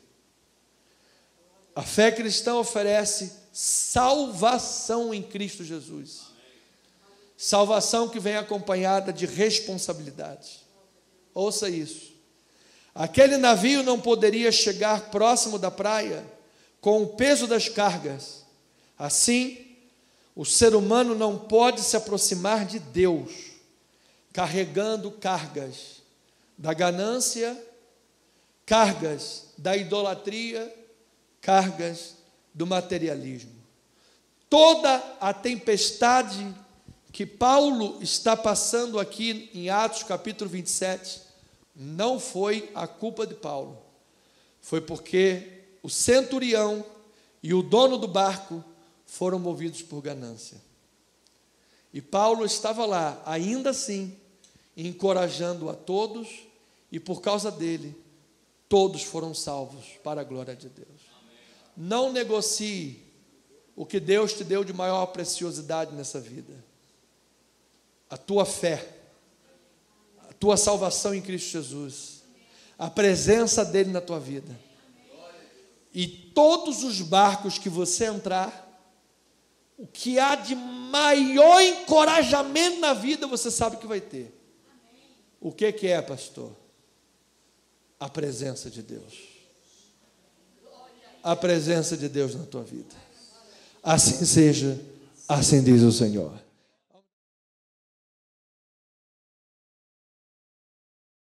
[SPEAKER 1] A fé cristã oferece salvação em Cristo Jesus. Salvação que vem acompanhada de responsabilidade. Ouça isso. Aquele navio não poderia chegar próximo da praia com o peso das cargas. Assim, o ser humano não pode se aproximar de Deus carregando cargas da ganância, cargas da idolatria, cargas do materialismo. Toda a tempestade que Paulo está passando aqui em Atos capítulo 27, não foi a culpa de Paulo. Foi porque o centurião e o dono do barco foram movidos por ganância. E Paulo estava lá, ainda assim, encorajando a todos, e por causa dele, todos foram salvos para a glória de Deus. Não negocie o que Deus te deu de maior preciosidade nessa vida: a tua fé, a tua salvação em Cristo Jesus, a presença dele na tua vida. E todos os barcos que você entrar, o que há de maior encorajamento na vida, você sabe que vai ter. O que é, pastor? A presença de Deus. A presença de Deus na tua vida. Assim seja, assim diz o Senhor.